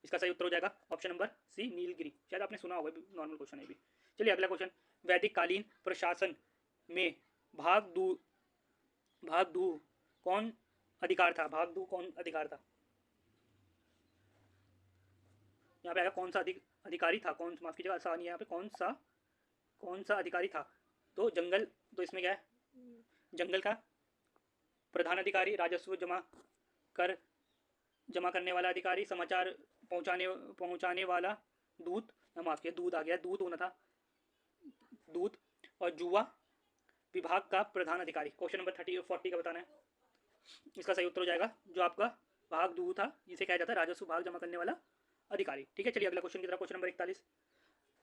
इसका सही उत्तर हो जाएगा ऑप्शन नंबर सी, नीलगिरी। शायद आपने सुना होगा, नॉर्मल क्वेश्चन है भी। चलिए अगला क्वेश्चन, वैदिक कालीन प्रशासन में भागदू कौन अधिकार था? भागदू कौन अधिकार था? यहाँ पे आएगा कौन सा अधिकारी था, कौन, माफ कीजिएगा आसानी है यहाँ पे, कौन सा अधिकारी था? तो जंगल, तो इसमें क्या है? जंगल का प्रधान अधिकारी, राजस्व जमा करने वाला अधिकारी, समाचार पहुंचाने वाला दूत, माफ कीजिए दूध आ गया, दूध होना था, दूध, और जुआ विभाग का प्रधान अधिकारी। क्वेश्चन नंबर 40 का बताना है। इसका सही उत्तर हो जाएगा जो आपका भाग दू था, इसे कहा जाता है राजस्व भाग जमा करने वाला अधिकारी। ठीक है, चलिए अगला क्वेश्चन की तरफ। क्वेश्चन नंबर 41,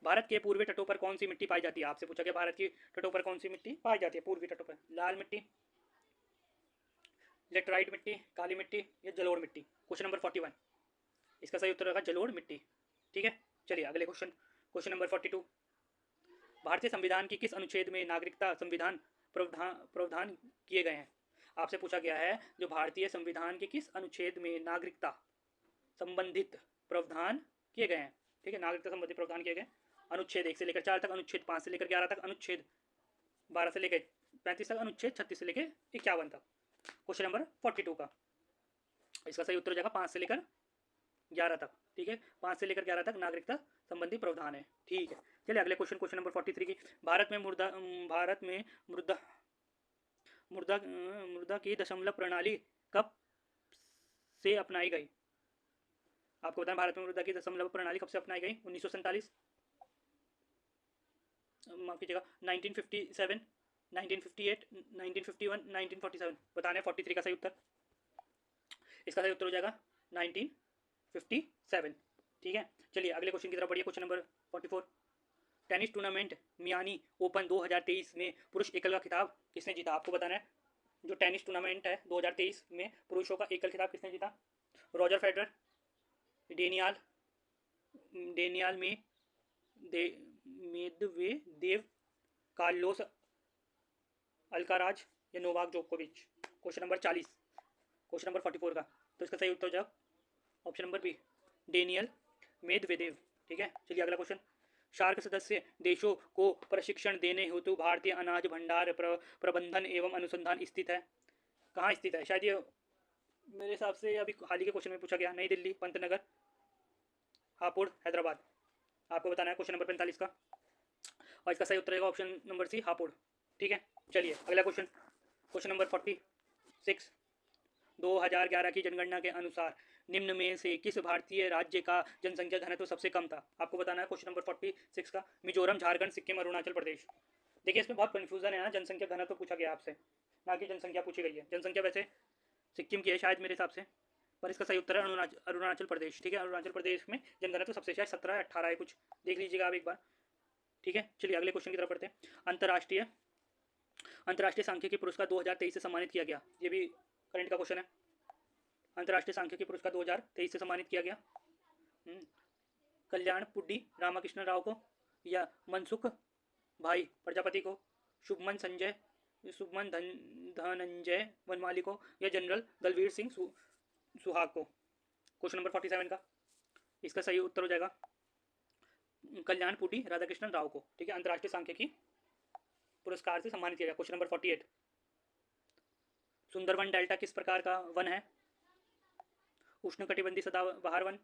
भारत के पूर्वी तटों पर कौन सी मिट्टी पाई जाती है? आपसे पूछा गया भारत की तटों पर कौन सी मिट्टी पाई जाती है? पूर्वी तटों पर लाल मिट्टी, लेटराइट मिट्टी, काली मिट्टी या जलोढ़ मिट्टी? क्वेश्चन नंबर 41, इसका सही उत्तर होगा जलोढ़ मिट्टी। ठीक है, चलिए अगले क्वेश्चन, क्वेश्चन नंबर 42, भारतीय संविधान की किस अनुच्छेद में नागरिकता संविधान प्रावधान किए गए हैं? आपसे पूछा गया है जो भारतीय संविधान के किस अनुच्छेद में नागरिकता संबंधित प्रावधान किए गए हैं। ठीक है, नागरिकता संबंधित प्रावधान किए गए, अनुच्छेद 1 से लेकर 4 तक, अनुच्छेद 5 से लेकर 11 तक, अनुच्छेद 12 से लेकर 35 तक, अनुच्छेद 36 से लेकर 51 तक। क्वेश्चन नंबर 42 का इसका सही उत्तर हो जाएगा 5 से लेकर 11 तक। ठीक है, 5 से लेकर 11 तक नागरिकता संबंधी प्रावधान है। ठीक है, चलिए अगले क्वेश्चन, क्वेश्चन नंबर 43 की, भारत में मुद्रा की दशमलव प्रणाली कब से अपनाई गई? आपको बताएं भारत में मुद्रा की दशमलव प्रणाली कब से अपनाई गई? 1947, माफ कीजिएगा 1957, 1958, 1951, 1947? बताना है 43 का सही उत्तर। इसका सही उत्तर हो जाएगा 1957। ठीक है, चलिए अगले क्वेश्चन की तरफ बढ़िए। Question number 44, tennis tournament Miami open 2023 में पुरुष एकल का खिताब किसने जीता? आपको बताना है जो टेनिस टूर्नामेंट है 2023 में पुरुषों का एकल खिताब किसने जीता? Roger Federer, Daniil Medvedev, Carlos Alcaraz या नोवाक जोकोविच? क्वेश्चन नंबर 40, क्वेश्चन नंबर 44 का, तो इसका सही उत्तर हो जाएगा option number B, Daniil Medvedev. ठीक है, चलिए अगला क्वेश्चन, सार्क सदस्य देशों को प्रशिक्षण देने हेतु भारतीय अनाज भंडार प्रबंधन एवं अनुसंधान स्थित है? कहाँ स्थित है? शायद ये मेरे हिसाब से अभी हाल ही के क्वेश्चन में पूछा गया, नई दिल्ली, पंतनगर, हापुड़, हैदराबाद। आपको बताना है क्वेश्चन नंबर 45 का, और इसका सही उत्तर रहेगा ऑप्शन नंबर सी, हापुड़। ठीक है, चलिए अगला क्वेश्चन, क्वेश्चन नंबर 46, 2011 की जनगणना के अनुसार निम्न में से किस भारतीय राज्य का जनसंख्या घनत्व सबसे कम था? आपको बताना है क्वेश्चन नंबर 46 का, मिजोरम, झारखंड, सिक्किम, अरुणाचल प्रदेश। देखिए इसमें बहुत कन्फ्यूजन है ना, जनसंख्या घनत्व पूछा गया आपसे, ना कि जनसंख्या पूछी गई है। जनसंख्या वैसे सिक्किम की है शायद मेरे हिसाब से, पर इसका सही उत्तर है अरुणाचल प्रदेश। ठीक है, अरुणाचल प्रदेश में जनगणना सबसे शायद 17 18 है कुछ, देख लीजिएगा आप एक बार। ठीक है, चलिए अगले क्वेश्चन की तरफ बढ़ते हैं। अंतर्राष्ट्रीय सांख्यिकी पुरस्कार 2023 से सम्मानित किया गया, ये भी करंट का क्वेश्चन है। अंतर्राष्ट्रीय सांख्यिकी पुरस्कार 2023 से सम्मानित किया गया कल्याण पुड्डी रामकृष्ण राव को, या मनसुख भाई प्रजापति को, शुभमन धनंजय वनमाली को, या जनरल दलवीर सिंह सुहाग को? क्वेश्चन नंबर 47 का इसका सही उत्तर हो जाएगा कल्याण पुडी राधाकृष्णन राव को। ठीक है, अंतर्राष्ट्रीय सांख्यिकी पुरस्कार से सम्मानित किया गया। क्वेश्चन नंबर 48, सुंदरवन डेल्टा किस प्रकार का वन है? उष्णकटिबंधीय सदाबहार वन,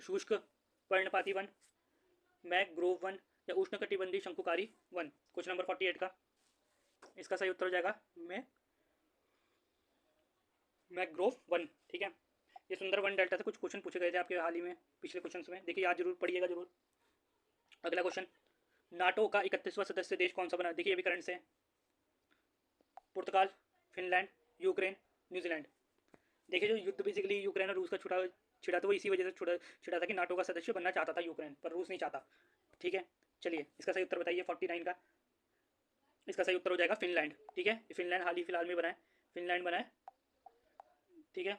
शुष्क पर्णपाती वन, मैंग्रोव वन, या उष्णकटिबंधीय शंकुकारी वन? क्वेश्चन नंबर 48 का इसका सही उत्तर हो जाएगा मैग्रोव वन, ठीक है। ये सुंदरवन डेल्टा से कुछ क्वेश्चन पूछे गए थे आपके हाल ही में पिछले क्वेश्चन में, देखिए याद जरूर पढ़िएगा जरूर। अगला क्वेश्चन, नाटो का 31वां सदस्य देश कौन सा बना, देखिए ये भी करंट से है। पुर्तगाल, फिनलैंड, यूक्रेन, न्यूजीलैंड। देखिए जो युद्ध बेसिकली यूक्रेन और रूस का छिड़ा तो वो इसी वजह से छिड़ा था कि नाटो का सदस्य बनना चाहता था यूक्रेन, पर रूस नहीं चाहता, ठीक है। चलिए इसका सही उत्तर बताइए 49 का। इसका सही उत्तर हो जाएगा फिनलैंड, ठीक है। फिनलैंड हाल ही फिलहाल में बना है, फिनलैंड बना है, ठीक है।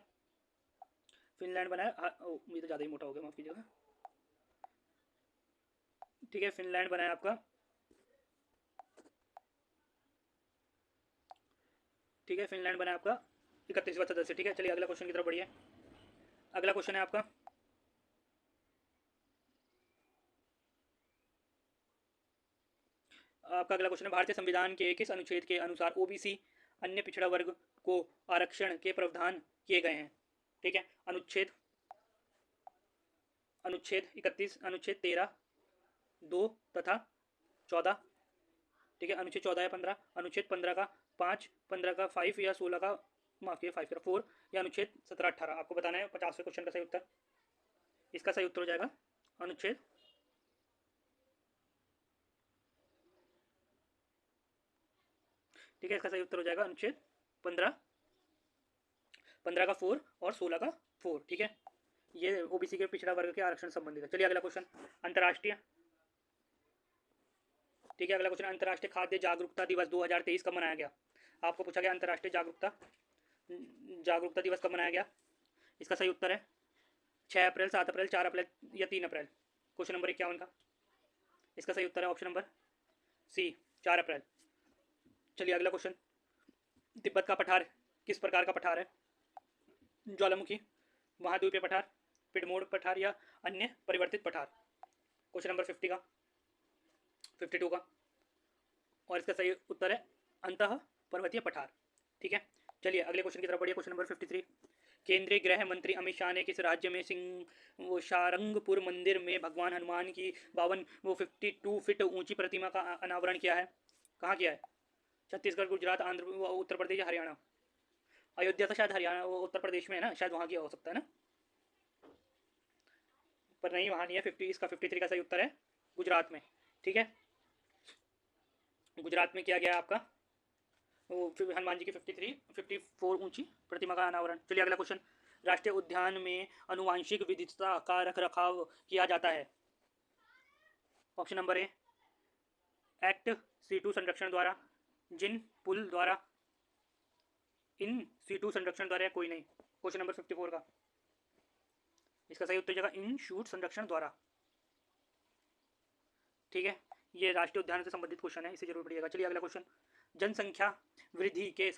फिनलैंड बना है, ये तो ज़्यादा ही मोटा हो गया, माफ कीजिएगा, ठीक है। फिनलैंड बना है आपका, ठीक है। फिनलैंड बना है आपका 31वां सदस्य, ठीक है। चलिए अगला क्वेश्चन की तरफ बढ़िए। अगला क्वेश्चन है आपका, अगला क्वेश्चन है, भारतीय संविधान के किस अनुच्छेद के अनुसार ओबीसी अन्य पिछड़ा वर्ग को आरक्षण के प्रावधान किए गए हैं, ठीक है। अनुच्छेद अनुच्छेद 31, अनुच्छेद 13, 2 तथा 14, ठीक है। अनुच्छेद 14 या 15, अनुच्छेद 15 का 5, 15 का 5 या 16 का, माफ किया 5 का 4, या अनुच्छेद 17, 18। आपको बताना है 50वें क्वेश्चन का सही उत्तर। इसका सही उत्तर हो जाएगा अनुच्छेद, ठीक है। इसका सही उत्तर हो जाएगा अनुच्छेद 15, 15 का 4 और 16 का 4, ठीक है। ये ओबीसी के पिछड़ा वर्ग के आरक्षण संबंधित है। चलिए अगला क्वेश्चन, अंतर्राष्ट्रीय, ठीक है। अगला क्वेश्चन, अंतर्राष्ट्रीय खाद्य जागरूकता दिवस 2023 कब मनाया गया। आपको पूछा गया अंतर्राष्ट्रीय जागरूकता जागरूकता दिवस कब मनाया गया। इसका सही उत्तर है 6 अप्रैल, 7 अप्रैल, 4 अप्रैल या 3 अप्रैल। क्वेश्चन नंबर 51 का इसका सही उत्तर है ऑप्शन नंबर सी, 4 अप्रैल। चलिए अगला क्वेश्चन, तिब्बत का पठार किस प्रकार का पठार है, ज्वालामुखी, महाद्वीपीय पठार, पिडमोड़ पठार या अन्य परिवर्तित पठार। क्वेश्चन नंबर 50 का, 52 का, और इसका सही उत्तर है अंतः पर्वतीय पठार, ठीक है। चलिए अगले क्वेश्चन की तरफ बढ़िए। क्वेश्चन नंबर 53, केंद्रीय गृह मंत्री अमित शाह ने किस राज्य में सिंह शारंगपुर मंदिर में भगवान हनुमान की 52 फीट ऊंची प्रतिमा का अनावरण किया है, कहाँ किया है। छत्तीसगढ़, गुजरात, आंध्र, उत्तर प्रदेश या हरियाणा। अयोध्या तो शायद हरियाणा, वो उत्तर प्रदेश में है ना, शायद वहाँ किया हो सकता है ना, पर नहीं वहाँ नहीं है। 50, इसका 53 का सही उत्तर है गुजरात में, ठीक है। गुजरात में किया गया आपका वो हनुमान जी की 54 ऊंची प्रतिमा का अनावरण। चलिए अगला क्वेश्चन, राष्ट्रीय उद्यान में अनुवांशिक विविधता का रख रखाव किया जाता है। Option number A, ex situ संरक्षण द्वारा, जिन पुल द्वारा, इन सीटू संरक्षण द्वारा या कोई नहीं। क्वेश्चन नंबर 54 का इसका सही उत्तर जाएगा इन शूट संरक्षण द्वारा, ठीक है। ये राष्ट्रीय उद्यान से संबंधित क्वेश्चन है, इसे जरूर पढ़िएगा। चलिए अगला क्वेश्चन, जनसंख्या वृद्धि के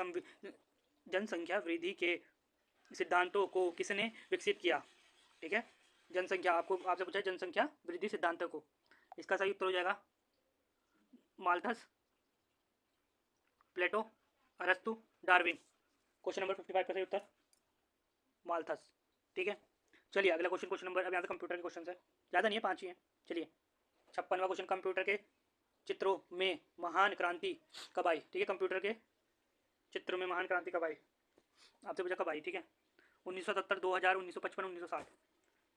जनसंख्या वृद्धि के सिद्धांतों को किसने विकसित किया, ठीक है। जनसंख्या आपसे पूछा है जनसंख्या वृद्धि सिद्धांतों को, इसका सही उत्तर हो जाएगा माल्थस, प्लेटो, अरस्तु, डार्विन। क्वेश्चन नंबर 55 का सही उत्तर माल्थस, ठीक है। चलिए अगला क्वेश्चन, क्वेश्चन नंबर, अब यहाँ से कंप्यूटर के क्वेश्चन है, ज़्यादा नहीं है 5 ही है। चलिए 56वां क्वेश्चन, कंप्यूटर के चित्रों में महान क्रांति कब आई, ठीक है। कंप्यूटर के चित्रों में महान क्रांति कब आई, आपसे पूछा कब आई, ठीक है। 1970, 2000, 1955, 1960।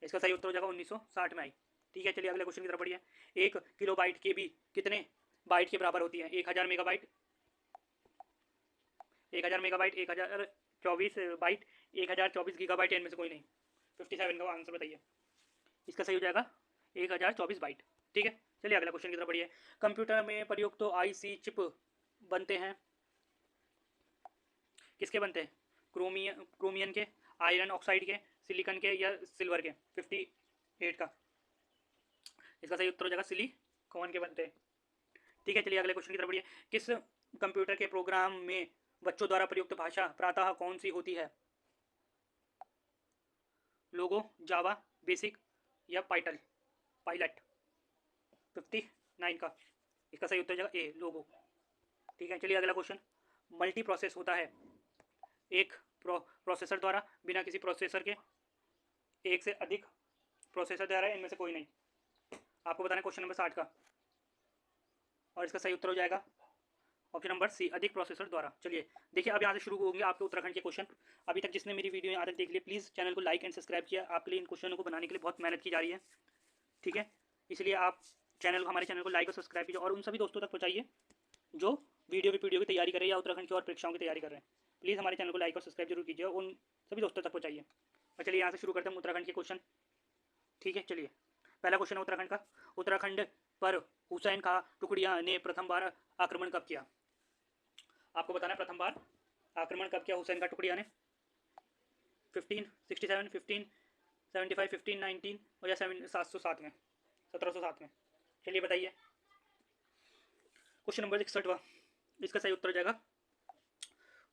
इसका सही उत्तर हो जाएगा 1960 में आई, ठीक है। चलिए अगले क्वेश्चन की तरफ बढ़िए। 1 किलोबाइट के भी कितने बाइट के बराबर होती है, 1000 मेगाबाइट, 1000 मेगाबाइट, 1024 बाइट, 1024 गीगाबाइट, इनमें से कोई नहीं। 57 का आंसर बताइए। इसका सही हो जाएगा 1024 बाइट, ठीक है। चलिए अगला क्वेश्चन की तरफ बढ़िए। कंप्यूटर में प्रयुक्त तो आईसी चिप बनते हैं, किसके बनते हैं, क्रोमियन के, आयरन ऑक्साइड के, सिलिकॉन के या सिल्वर के। 58 का इसका सही उत्तर हो जाएगा सिलिकॉन के बनते हैं, ठीक है। चलिए अगले क्वेश्चन की तरफ बढ़िए। किस कंप्यूटर के प्रोग्राम में बच्चों द्वारा प्रयुक्त भाषा प्रातः कौन सी होती है, लोगो, जावा, बेसिक या पायलट। 59 का इसका सही उत्तर हो जाएगा ए, लोगो, ठीक है। चलिए अगला क्वेश्चन, मल्टी प्रोसेस होता है एक प्रोसेसर द्वारा, बिना किसी प्रोसेसर के, एक से अधिक प्रोसेसर द्वारा, इनमें से कोई नहीं। आपको बताना है क्वेश्चन नंबर 60 का, और इसका सही उत्तर हो जाएगा ऑप्शन नंबर सी, अधिक प्रोसेसर द्वारा। चलिए देखिए, अब यहाँ से शुरू होंगे आपके उत्तराखंड के क्वेश्चन। अभी तक जिसने मेरी वीडियो यहाँ तक देख लिया, प्लीज़ चैनल को लाइक एंड सब्सक्राइब किया। आपके लिए इन क्वेश्चनों को बनाने के लिए बहुत मेहनत की जा रही है, ठीक है। इसलिए आप हमारे चैनल को लाइक और सब्सक्राइब कीजिए और उन सभी दोस्तों तक पहुँचाइए जो वीडियो की तैयारी कर रहे हैं या उत्तराखंड की और परीक्षाओं की तैयारी कर रहे हैं। प्लीज़ हमारे चैनल को लाइक और सब्सक्राइब जरूर कीजिए, उन सभी दोस्तों तक पहुँचाइए। और चलिए यहाँ से शुरू करते हैं उत्तराखंड के क्वेश्चन, ठीक है। चलिए पहला क्वेश्चन है उत्तराखंड का। उत्तराखंड पर हुसैन खां टुकड़िया ने प्रथम बार आक्रमण कब किया? आपको बताना है प्रथम बार आक्रमण कब किया हुसैन खां टुकड़िया ने। 1567, 1575, 1519 और या 707 में, 1707 में। चलिए बताइए। क्वेश्चन नंबर 61, इसका सही उत्तर हो जाएगा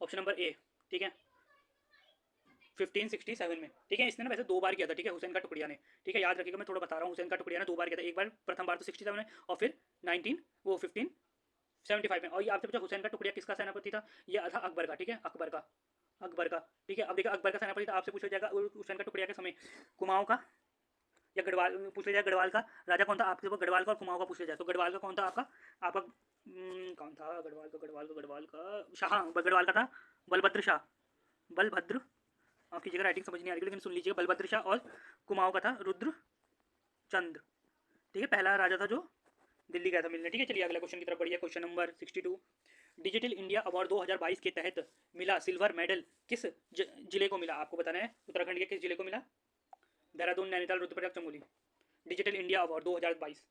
ऑप्शन नंबर ए, ठीक है, 1567 में, ठीक है। इसने ना वैसे 2 बार किया था, ठीक है, हुसैन खां टुकड़िया ने, ठीक है, याद रखिएगा। मैं थोड़ा बता रहा हूँ, हुसैन खां टुकड़िया ने 2 बार किया था। एक बार प्रथम बार तो 67 में और फिर 1575 में। और ये आपसे पूछा हुसैन खां टुकड़िया किसका सेनापति था? ये था अकबर का, ठीक है, अकबर का, ठीक है। अब देखिए अकबर का सेनापति था, आपसे पूछा जाएगा हुसैन खां टुकड़िया के समय कुमाऊं का या गढ़वाल, पूछ लिया जाए गढ़वाल का राजा कौन था। आपके गढ़वाल का और कुमाऊं का पूछ लिया जाए तो गढ़वाल का कौन था आपका कौन था? गढ़वाल का शाह, गढ़वाल का था बलभद्र शाह, बलभद्र, आपकी जगह राइटिंग समझ नहीं आ रही लेकिन सुन लीजिए, बलभद्र शाह। और कुमाऊं का था रुद्र चंद, ठीक है, पहला राजा था जो दिल्ली गया था मिलने, ठीक है। चलिए अगला क्वेश्चन की तरफ बढ़िए। Question number 62, digital India award 2022 के तहत मिला सिल्वर मेडल किस जिले को मिला? आपको बताना है उत्तराखंड के किस जिले को मिला? Dehradun, Nainital, Rudraprayag, Chamoli. Digital India award 2022,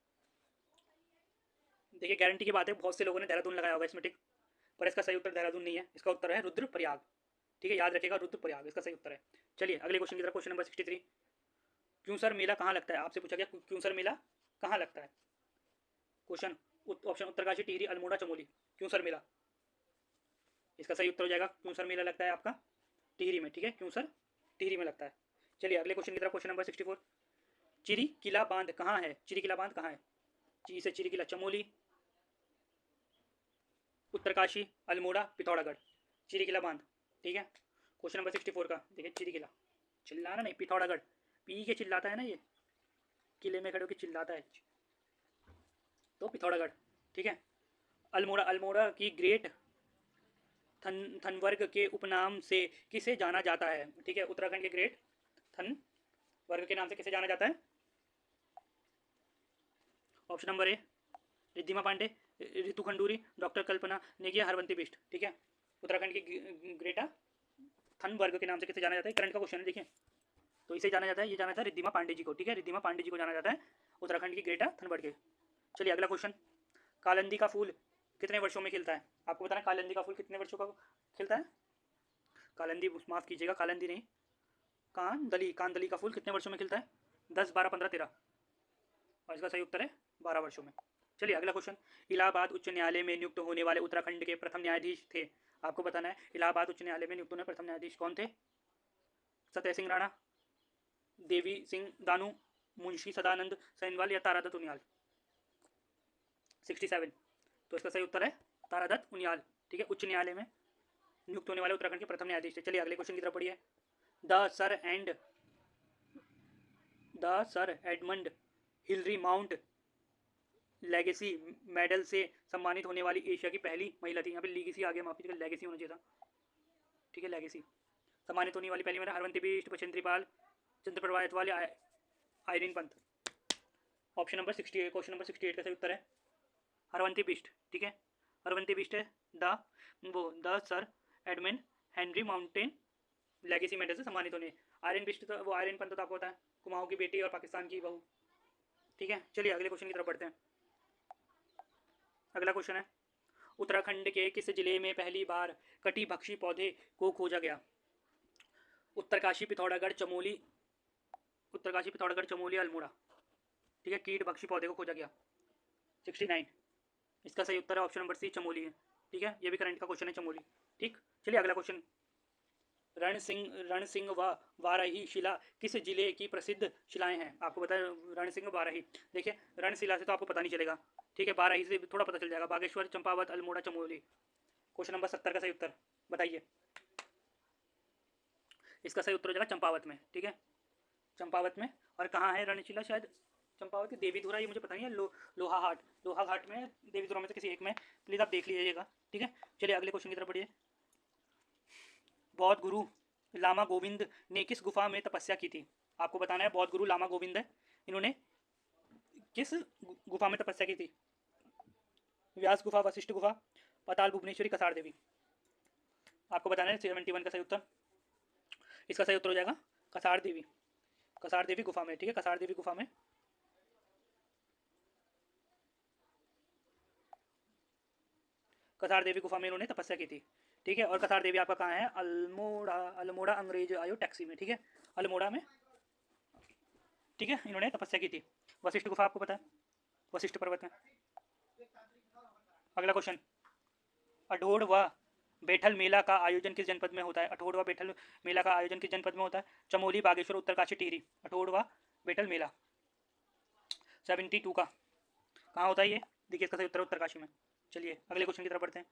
देखिए गारंटी की बात है, बहुत से लोगों ने देहरादून लगाया होगा इसमें टिक, पर इसका सही उत्तर देहरादून नहीं है, इसका उत्तर है रुद्रप्रयाग, ठीक है, याद रखिएगा रुद्रप्रयाग इसका सही उत्तर है। चलिए अगले क्वेश्चन की तरफ। क्वेश्चन नंबर 63, क्यूसर मेला कहाँ लगता है? आपसे पूछा गया क्यूसर मेला कहाँ लगता है। Question option Uttarkashi, Tehri, Almora, Chamoli. क्यूसर मेला, इसका सही उत्तर हो जाएगा क्यूसर मेला लगता है आपका टिहरी में, ठीक है, क्यूसर टिहरी में लगता है। चलिए अगले क्वेश्चन की तरफ। क्वेश्चन नंबर 64, चिरी किला बांध कहाँ है? चिरी किला बांध कहाँ है? ची से चिरी किला, चमोली, उत्तरकाशी, अल्मोड़ा, पिथौरागढ़। चिरी किला बांध, ठीक है। क्वेश्चन नंबर 64 का देखिए, चिरी किला, चिल्लाना नहीं, पिथौरागढ़, पी के चिल्लाता है ना, ये किले में खड़े होकर चिल्लाता है, तो पिथौरागढ़, ठीक है। अल्मोड़ा, अल्मोड़ा की ग्रेट थनवर्ग के उपनाम से किसे जाना जाता है? ठीक है, उत्तराखंड के ग्रेट थन वर्ग के नाम से किसे जाना जाता है? Option number A, Riddhima Pandey, Ritu Khanduri, doctor Kalpana Negi, Harvanti Bisht, ठीक है। उत्तराखंड की ग्रेटा थन वर्ग के नाम से किसे जाना जाता है? करंट का क्वेश्चन है, देखिए, तो इसे जाना जाता है, ये जाना था रिद्धिमा पांडे जी को, ठीक है, रिद्धिमा पांडे जी को जाना जाता है उत्तराखंड की ग्रेटा थन वर्ग के। चलिए अगला क्वेश्चन, कालंदी का फूल कितने वर्षों में खिलता है? आपको बताना कालंदी का फूल कितने वर्षों का खिलता है? कालंदी, माफ कीजिएगा, कालंदी नहीं, कांदली, कांदली का फूल कितने वर्षों में खिलता है? 10, 12, 15, 13, और इसका सही उत्तर है 12 वर्षों में। चलिए अगला क्वेश्चन, इलाहाबाद उच्च न्यायालय में नियुक्त होने वाले उत्तराखंड के प्रथम न्यायाधीश थे? आपको बताना है इलाहाबाद उच्च न्यायालय में नियुक्त होने प्रथम न्यायाधीश कौन थे? सत्य सिंह राणा, देवी सिंह दानू, मुंशी सदानंद सैनवाल या तारादत्त उनियाल। 67, तो इसका सही उत्तर है तारादत्त उनियाल, ठीक है, उच्च न्यायालय में नियुक्त होने वाले उत्तराखंड के प्रथम न्यायाधीश थे। चलिए अगले क्वेश्चन की तरफ पढ़िए। The sir Edmund Hillary mount legacy medal से सम्मानित होने वाली एशिया की पहली महिला थी। यहाँ पे लीगेसी आ गया, माफी कीजिएगा, लेगेसी होना चाहिए था, ठीक है, लेगेसी। सम्मानित होने वाली पहली महिला Harvanti Bisht, Bachendri Pal, Chandraprabha Aitwal, Irene Pant. Option number 68, question number 68 का सही उत्तर है हरवंती बिष्ट, ठीक है, हरवंती बिष्ट है the sir Edmund Henry mountain legacy medal से सम्मानित होने। आयरन बिष्ट तो वो आयरन पंत तो आपको होता है कुमाऊं की बेटी और पाकिस्तान की बहू, ठीक है। चलिए अगले क्वेश्चन की तरफ बढ़ते हैं। अगला क्वेश्चन है, उत्तराखंड के किस जिले में पहली बार कटिभक्षी पौधे को खोजा गया? उत्तरकाशी, पिथौरागढ़, चमोली, उत्तरकाशी, पिथौरागढ़, चमोली, अल्मोड़ा, ठीक है, कीट भक्षी पौधे को खोजा गया। 69, इसका सही उत्तर है ऑप्शन नंबर सी, चमोली है, ठीक है, ये भी करंट का क्वेश्चन है, चमोली, ठीक। चलिए अगला क्वेश्चन, रण सिंह व वाराही शिला किस जिले की प्रसिद्ध शिलाएं हैं? आपको पता है रण सिंह वाराही, देखिए रण शिला से तो आपको पता नहीं चलेगा, ठीक है, बाराही से थोड़ा पता चल जाएगा, बागेश्वर, चंपावत, अल्मोड़ा, चमोली। क्वेश्चन नंबर 70 का सही उत्तर बताइए। इसका सही उत्तर हो जाएगा चंपावत में, ठीक है, चंपावत में। और कहाँ है रणशिला? शायद चंपावत की देवीधुरा, ये मुझे पता नहीं है, लोहा घाट में, देवीधुरा में से किसी एक में, प्लीज़ आप देख लीजिएगा, ठीक है। चलिए अगले क्वेश्चन की तरफ बढ़िए। बौद्ध गुरु लामा गोविंद ने किस गुफा में तपस्या की थी? आपको बताना है। बौद्ध गुरु लामा गोविंद है, इन्होंने किस गुफा में तपस्या की थी? व्यास गुफा, वशिष्ठ गुफा, पाताल भुवनेश्वरी, कसार देवी। आपको बताना है 71 का सही उत्तर। इसका सही उत्तर हो जाएगा कसार देवी। कसार देवी गुफा में, ठीक है, कसार देवी गुफा में। कसार देवी गुफा में इन्होंने तपस्या की थी, ठीक है। और कसार देवी आपका कहाँ है? अल्मोड़ा, अल्मोड़ा अंग्रेज आयो टैक्सी में, ठीक है, अल्मोड़ा में, ठीक है, इन्होंने तपस्या की थी। वशिष्ठ गुफा आपको पता है, वशिष्ठ पर्वत में। अगला क्वेश्चन, अठोड़ व बैठल मेला का आयोजन किस जनपद में होता है? अठोड़ व बैठल मेला का आयोजन किस जनपद में होता है? चमोली, बागेश्वर, उत्तरकाशी, टिहरी। अठोड़ व बैठल मेला 72 का कहाँ होता है ये? देखिए इसका सही उत्तर उत्तरकाशी में। चलिए अगले क्वेश्चन की तरफ बढ़ते हैं।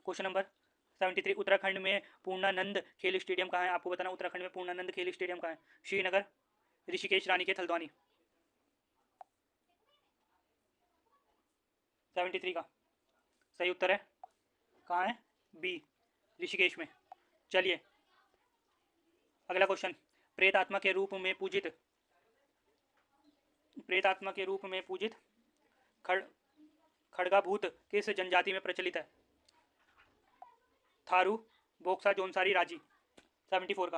क्वेश्चन नंबर 73, उत्तराखंड में पूर्णानंद खेल स्टेडियम कहाँ है? आपको बताना उत्तराखंड में पूर्णानंद खेल स्टेडियम कहाँ है? श्रीनगर, ऋषिकेश, रानीखेत, हल्द्वानी। 73 का सही उत्तर है कहाँ है? बी, ऋषिकेश में। चलिए अगला क्वेश्चन, प्रेतात्मा के रूप में पूजित, प्रेतात्मा के रूप में पूजित खड़ खड़गाभूत किस जनजाति में प्रचलित है? थारू, बोक्सा, जोनसारी, राजी। 74 का,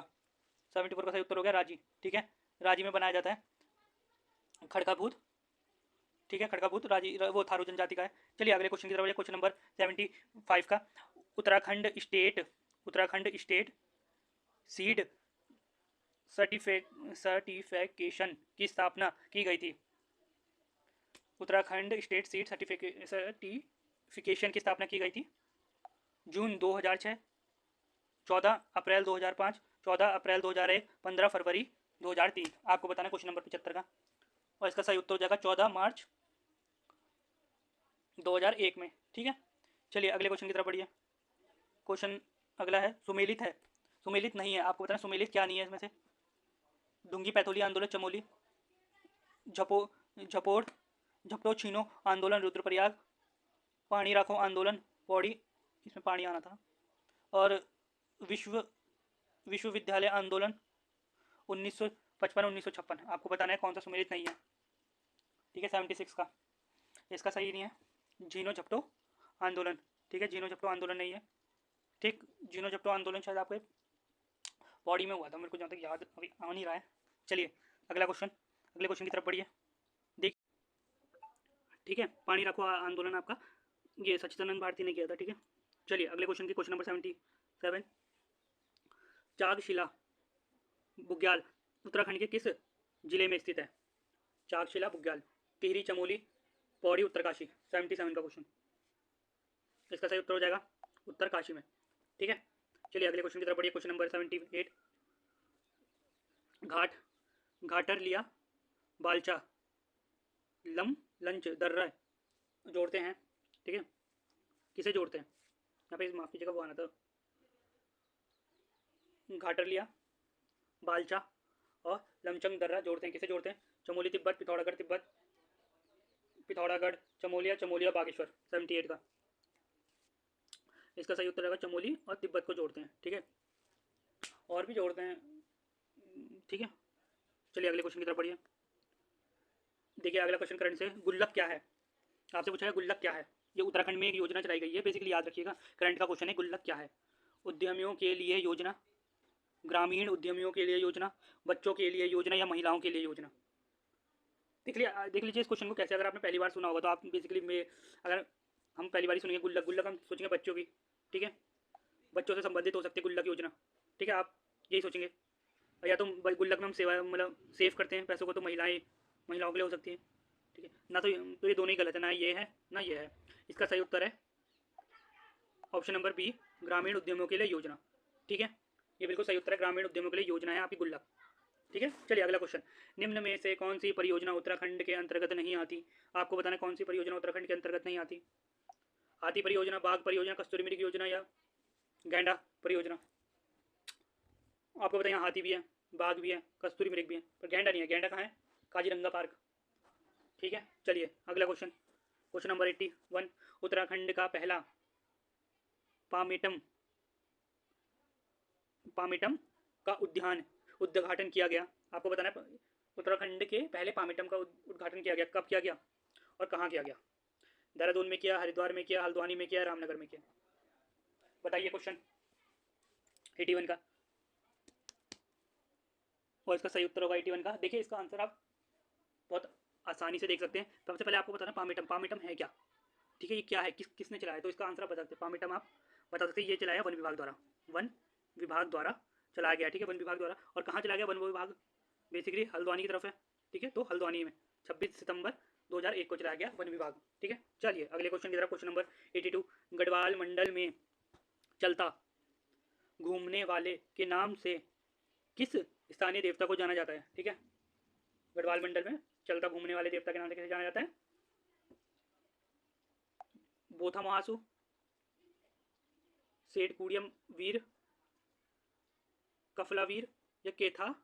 74 का सही उत्तर हो गया राजी, ठीक है। राजी में बनाया जाता है खड़गाभूत, ठीक है, खड़गाभूत राजी वो थारू जनजाति का है। चलिए अगले क्वेश्चन की तरफ, क्वेश्चन नंबर 75 का, Uttarakhand state, Uttarakhand state seed certification की स्थापना की गई थी? उत्तराखंड स्टेट सीड सर्टिफिकेशन की स्थापना की गई थी जून 2006, 14 अप्रैल 2005, 14 अप्रैल 2001, 15 फरवरी 2003। आपको बताना क्वेश्चन नंबर 75 का, और इसका सही उत्तर हो जाएगा 14 मार्च 2001 में, ठीक है। चलिए अगले क्वेश्चन की तरफ बढ़िए। क्वेश्चन अगला है, सुमेलित है, सुमेलित नहीं है, आपको बताना सुमेलित क्या नहीं है इसमें से? डुंगी पैथोली आंदोलन चमोली, झपो झपोड़ झपटो छीनो आंदोलन रुद्रप्रयाग, पानी राखो आंदोलन पौड़ी, इसमें पानी आना था, और विश्वविद्यालय आंदोलन 1955-1956। आपको बताना है कौन सा सुमेलित नहीं है, ठीक है। 76 का इसका सही नहीं है, झीनो झपटो आंदोलन, ठीक है, झीनो झपटो आंदोलन नहीं है, ठीक। झीनो झपटो आंदोलन शायद आपके पौड़ी में हुआ था, मेरे को जहाँ तक याद अभी आ नहीं रहा है। चलिए अगला क्वेश्चन, अगले क्वेश्चन की तरफ बढ़िए। देख, ठीक है, पानी रखो आंदोलन आपका ये सच्चिदानंद भारती ने किया था, ठीक है। चलिए अगले क्वेश्चन की, क्वेश्चन नंबर 77, चागशिला बुग्याल उत्तराखंड के किस जिले में स्थित है? चागशिला बुग्याल, टिहरी, चमोली, पौड़ी, उत्तरकाशी। 77 का क्वेश्चन, इसका सही उत्तर हो जाएगा उत्तरकाशी में, ठीक है। चलिए अगले क्वेश्चन की तरफ बढ़िए। क्वेश्चन नंबर 78, घाट घाटर लिया बालचा लम लंच दर्रा जोड़ते हैं, ठीक है, किसे जोड़ते हैं? यहाँ पे माफ़ कीजिएगा वो आना था, घाटर लिया बालचा और लमचंग दर्रा जोड़ते हैं, किसे जोड़ते हैं? चमोली तिब्बत, पिथौरागढ़ तिब्बत, पिथौरागढ़, चमोलिया, चमोलिया बागेश्वर। 78 का इसका सही उत्तर रहेगा चमोली और तिब्बत को जोड़ते हैं, ठीक है, और भी जोड़ते हैं, ठीक है। चलिए अगले क्वेश्चन की तरफ बढ़िए। देखिए अगला क्वेश्चन करंट से, गुल्लक क्या है? आपसे पूछा है गुल्लक क्या है। ये उत्तराखंड में एक योजना चलाई गई है, बेसिकली याद रखिएगा, करंट का क्वेश्चन है, गुल्लक क्या है? उद्यमियों के लिए योजना, ग्रामीण उद्यमियों के लिए योजना, बच्चों के लिए योजना, या महिलाओं के लिए योजना? देख लीजिए इस क्वेश्चन को कैसे, अगर आपने पहली बार सुना होगा तो आप बेसिकली में, अगर हम पहली बार ही सुनेंगे गुल्लक, गुल्लक हम सोचेंगे बच्चों की, ठीक है, बच्चों से संबंधित हो सकती है गुल्लक योजना, ठीक है, आप यही सोचेंगे। या तो गुल्लक में हम सेवा मतलब सेव करते हैं पैसों को, तो महिलाओं के लिए हो सकती है, ठीक है ना। तो ये दोनों ही गलत है, ना ये है ना ये है। इसका सही उत्तर है ऑप्शन नंबर बी, ग्रामीण उद्यमियों के लिए योजना, ठीक है, ये बिल्कुल सही उत्तर है, ग्रामीण उद्यमियों के लिए योजना है आपकी गुल्लक, ठीक है। चलिए अगला क्वेश्चन, निम्न में से कौन सी परियोजना उत्तराखंड के अंतर्गत नहीं आती? आपको बताना कौन सी परियोजना उत्तराखंड के अंतर्गत नहीं आती? हाथी परियोजना, बाघ परियोजना, कस्तूरी मृग योजना, या गैंडा परियोजना? आपको बताइए यहाँ हाथी भी है, बाघ भी है, कस्तूरी मृग भी है, पर गैंडा नहीं है। गैंडा कहाँ है? काजीरंगा पार्क, ठीक है। चलिए अगला क्वेश्चन, क्वेश्चन नंबर 81, उत्तराखंड का पहला पामेटम पामेटम का उद्घाटन किया गया? आपको बताना है उत्तराखंड के पहले पामेटम का उद्घाटन किया गया, कब किया गया और कहाँ किया गया? देहरादून में किया, हरिद्वार में किया, हल्द्वानी में किया, रामनगर में किया? बताइए क्वेश्चन 81 का, और इसका सही उत्तर होगा 81 का। देखिए इसका आंसर आप बहुत आसानी से देख सकते हैं। सबसे पहले आपको बताना पामेटम, पामेटम है क्या, ठीक है, ये क्या है, किसने चलाया, तो इसका आंसर आप बता सकते हैं। पामेटम आप बता सकते हैं ये चलाया वन विभाग द्वारा, वन विभाग द्वारा चलाया गया, ठीक है, वन विभाग द्वारा। और कहाँ चलाया गया वन विभाग? बेसिकली हल्द्वानी की तरफ है, ठीक है, तो हल्द्वानी में 26 सितंबर 2001 को चलाया गया वन विभाग, ठीक है। चलिए अगले क्वेश्चन की तरफ, क्वेश्चन नंबर 82। गढ़वाल मंडल में चलता घूमने वाले के नाम से किस स्थानीय देवता को जाना जाता है? ठीक है, गढ़वाल मंडल में चलता घूमने वाले देवता के नाम से कैसे जाना जाता है? बोथा महासु, सेठ कुड़ियम वीर, कफला वीर, या केलात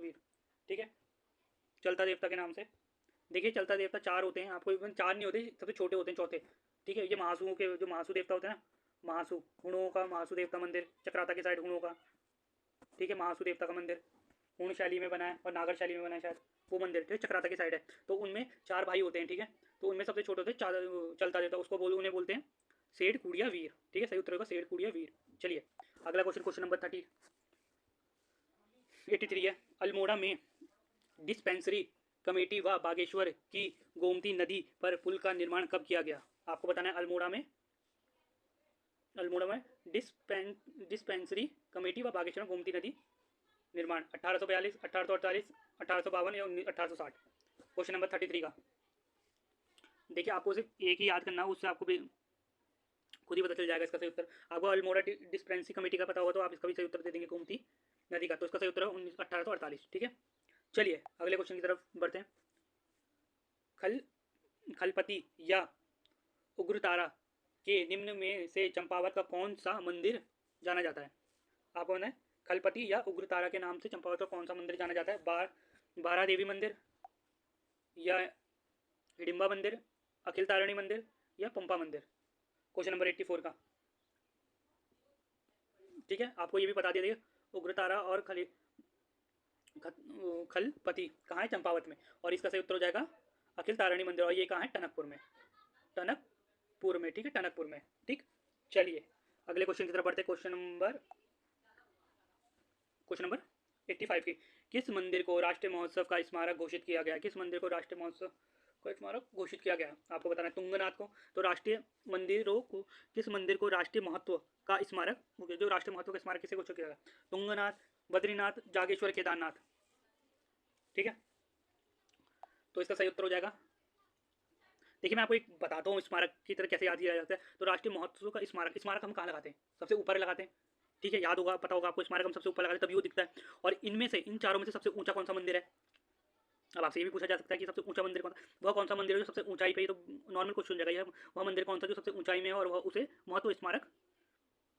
वीर, ठीक है, चलता देवता के नाम से। देखिए चलता देवता 4 होते हैं, आपको इवन 4 नहीं होते, सबसे छोटे होते हैं, चौथे, ठीक है। ये महासुओं के जो महासु देवता होते हैं ना, महासु हुणों का महासु देवता मंदिर चक्राता की साइड हुणों का, ठीक है, महासु देवता का मंदिर हुण शैली में बना है और नागर शैली में बना है शायद वो मंदिर, ठीक है, चक्राता की साइड है। तो उनमें 4 भाई होते हैं, ठीक है, तो उनमें सबसे छोटे होते हैं चलता देवता, उसको उन्हें बोलते हैं सेठ कुड़िया वीर, ठीक है, सही उत्तर होगा सेठ कुड़िया वीर। चलिए अगला क्वेश्चन, क्वेश्चन नंबर 83 है। अल्मोड़ा में डिस्पेंसरी कमेटी व बागेश्वर की गोमती नदी पर पुल का निर्माण कब किया गया? आपको बताना है अल्मोड़ा में डिस्पेंसरी कमेटी व बागेश्वर गोमती नदी निर्माण 1842, 1848, 1852 या 1860। क्वेश्चन नंबर 33 का, देखिए आपको सिर्फ एक ही याद करना, उससे आपको भी खुद ही पता चल जाएगा इसका सही उत्तर। आपको अल्मोड़ा डिस्पेंसरी कमेटी का पता होगा तो आप इसका भी सही उत्तर दे देंगे, गोमती नदी का, तो इसका सही उत्तर है 1848, ठीक है। चलिए अगले क्वेश्चन की तरफ बढ़ते हैं। खलपति या उग्रतारा के निम्न में से चंपावत का कौन सा मंदिर जाना जाता है? आपको बताना है खलपति या उग्रतारा के नाम से चंपावत का कौन सा मंदिर जाना जाता है? बारा देवी मंदिर, या हिडिंबा मंदिर, अखिल तारिणी मंदिर, या पंपा मंदिर? क्वेश्चन नंबर 84 का, ठीक है, आपको ये भी बता दिया उग्रतारा और खलपति कहाँ है? चंपावत में, और इसका सही उत्तर हो जाएगा अखिल तारिणी मंदिर, और ये कहाँ है? टनकपुर में, टनकपुर में, ठीक है, टनकपुर में, ठीक। चलिए अगले क्वेश्चन की तरफ बढ़ते हैं। क्वेश्चन नंबर 85 की, किस मंदिर को राष्ट्रीय महोत्सव का स्मारक घोषित किया गया? किस मंदिर को राष्ट्रीय महोत्सव का स्मारक घोषित किया गया? आपको बताना है तुंगनाथ को। तो राष्ट्रीय मंदिरों को, किस मंदिर को राष्ट्रीय महत्व का स्मारक, जो राष्ट्रीय महत्व का स्मारक किसे घोषित किया गया? तुंगनाथ, बद्रीनाथ, जागेश्वर, केदारनाथ, ठीक है, तो इसका सही उत्तर हो जाएगा। देखिए मैं आपको एक बताता हूँ स्मारक की तरह कैसे याद किया जाता है। तो राष्ट्रीय महोत्सव का स्मारक हम कहाँ लगाते हैं? सबसे ऊपर लगाते हैं, ठीक है, याद होगा, पता होगा आपको, स्मारक हम सबसे ऊपर लगाते हैं तभी वो दिखता है। और इनमें से, इन चारों में से सबसे ऊंचा कौन सा मंदिर है? अब आपसे ये भी पूछा जा सकता है कि सबसे ऊंचा मंदिर कौन सा मंदिर है जो सबसे ऊंचाई पे, तो नॉर्मल क्वेश्चन हो जाएगा, वह मंदिर कौन सा जो सबसे ऊंचाई में है और वह उसे महत्व स्मारक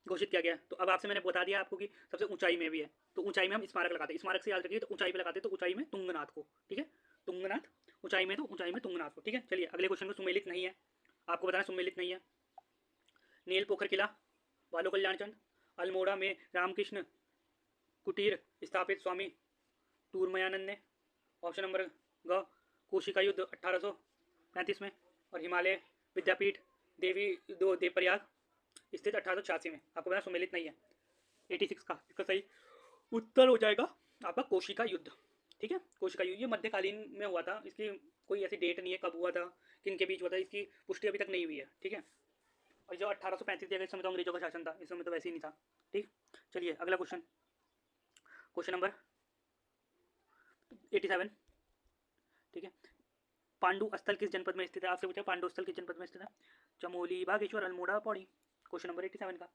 घोषित किया गया। तो अब आपसे मैंने बता दिया आपको कि सबसे ऊंचाई में भी है, तो ऊंचाई में हम स्मारक लगाते हैं, स्मारक से याद रखिए, तो ऊंचाई पे लगाते हैं, तो ऊंचाई में तुंगनाथ को, ठीक है, तुंगनाथ ऊंचाई में, तो ऊंचाई में तुंगनाथ को, ठीक है। चलिए अगले क्वेश्चन में सुमेलित नहीं है, आपको बताना सुमेलित नहीं है। नील पोखर किला, बालो कल्याण चंद, अल्मोड़ा में रामकृष्ण कुटीर स्थापित स्वामी टूरमयानंद ने। ऑप्शन नंबर ग, कोशिका युद्ध 1835 में, और हिमालय विद्यापीठ देवप्रयाग स्थित 1886 में। आपको बताना सुमेलित नहीं है 86 का, इसका सही उत्तर हो जाएगा आपका कोशिका युद्ध, ठीक है, कोशिका युद्ध। ये मध्यकालीन में हुआ था, इसकी कोई ऐसी डेट नहीं है कब हुआ था, किन के बीच हुआ था, इसकी पुष्टि अभी तक नहीं हुई है, ठीक है। और जो 1835 इस समय तो अंग्रेजों का शासन था, इस समय तो वैसे ही नहीं था, ठीक। चलिए अगला क्वेश्चन, क्वेश्चन नंबर 87, ठीक है। पांडु स्थल किस जनपद में स्थित है? आपसे पूछा पांडु स्थल किस जनपद में स्थित है? चमोली, बागेश्वर, अल्मोड़ा, पौड़ी। क्वेश्चन नंबर 87 का,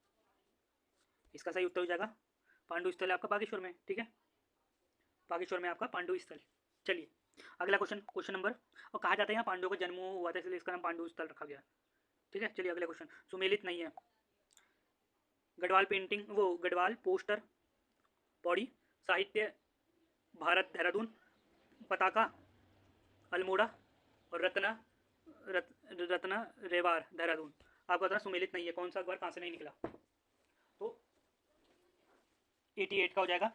इसका सही उत्तर हो जाएगा पांडु स्थल आपका बागेश्वर में, ठीक है, बागेश्वर में आपका पांडु स्थल। चलिए अगला क्वेश्चन, क्वेश्चन नंबर, और कहा जाता है यहाँ पांडवों का जन्म हुआ था इसलिए इसका नाम पांडु स्थल रखा गया, ठीक है। चलिए अगला क्वेश्चन, सुमेलित नहीं है। गढ़वाल पेंटिंग, वो गढ़वाल पोस्टर पौड़ी, साहित्य भारत देहरादून, पताका अल्मोड़ा, और रत्ना रेवार देहरादून। आपका उतना सुमेलित नहीं है, कौन सा अखबार कहाँ से नहीं निकला। तो 88 का हो जाएगा,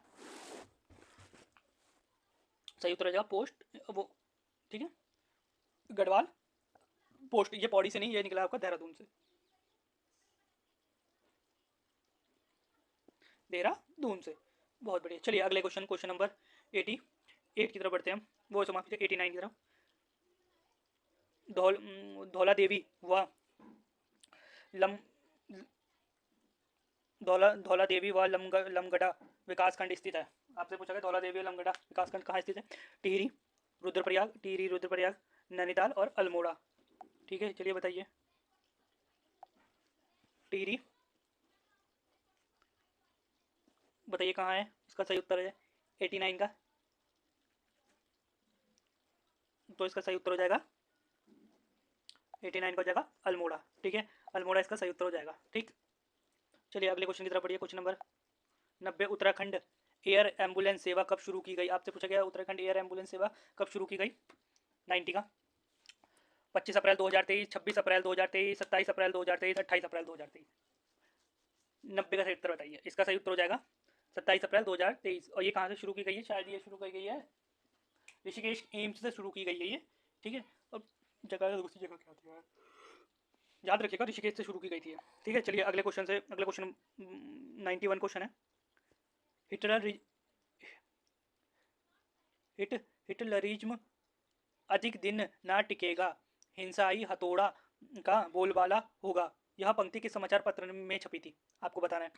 सही उत्तर हो जाएगा पोस्ट, वो ठीक है, गढ़वाल पोस्ट। ये पौड़ी से नहीं, ये निकला आपका देहरादून से, देहरादून से। बहुत बढ़िया। चलिए अगले क्वेश्चन, क्वेश्चन नंबर 88 की तरफ बढ़ते हैं हम, वो समाप्त 89 की तरफ। धौला देवी व लम धौला देवी व लमगढ़ा विकासखंड स्थित है। आपसे पूछा गया धौला देवी और लमगढ़ा विकासखंड कहाँ स्थित है। टिहरी, रुद्रप्रयाग, नैनीताल और अल्मोड़ा। ठीक है, चलिए बताइए। टिहरी, बताइए कहाँ है, इसका सही उत्तर है 89 का। तो इसका सही उत्तर हो जाएगा 89 का हो जाएगा अल्मोड़ा। ठीक है, अल्मोड़ा इसका सही उत्तर हो जाएगा। ठीक, चलिए अगले क्वेश्चन की तरफ बढ़िए। Question number 90, Uttarakhand air ambulance सेवा कब शुरू की गई। आपसे पूछा गया उत्तराखंड एयर एम्बुलेंस सेवा कब शुरू की गई। 90 का 25 अप्रैल 2023, 26 अप्रैल 2023, 27 अप्रैल 2023, 28 अप्रैल 2023। 90 का सही उत्तर बताइए। इसका सही उत्तर हो जाएगा 27 अप्रैल 2023। और ये कहाँ से शुरू की गई है, शायद ये शुरू की गई है ऋषिकेश एम्स से शुरू की गई है ये। ठीक है, अब जगह दूसरी जगह क्या थी यार, याद रखिएगा, ऋषिकेश से शुरू की गई थी। ठीक है, चलिए अगले क्वेश्चन से, अगले क्वेश्चन 91 क्वेश्चन है। हिटलरिज्म अधिक दिन ना टिकेगा, हिंसाई हथौड़ा का बोलबाला होगा। यह पंक्ति किस समाचार पत्र में छपी थी, आपको बताना है।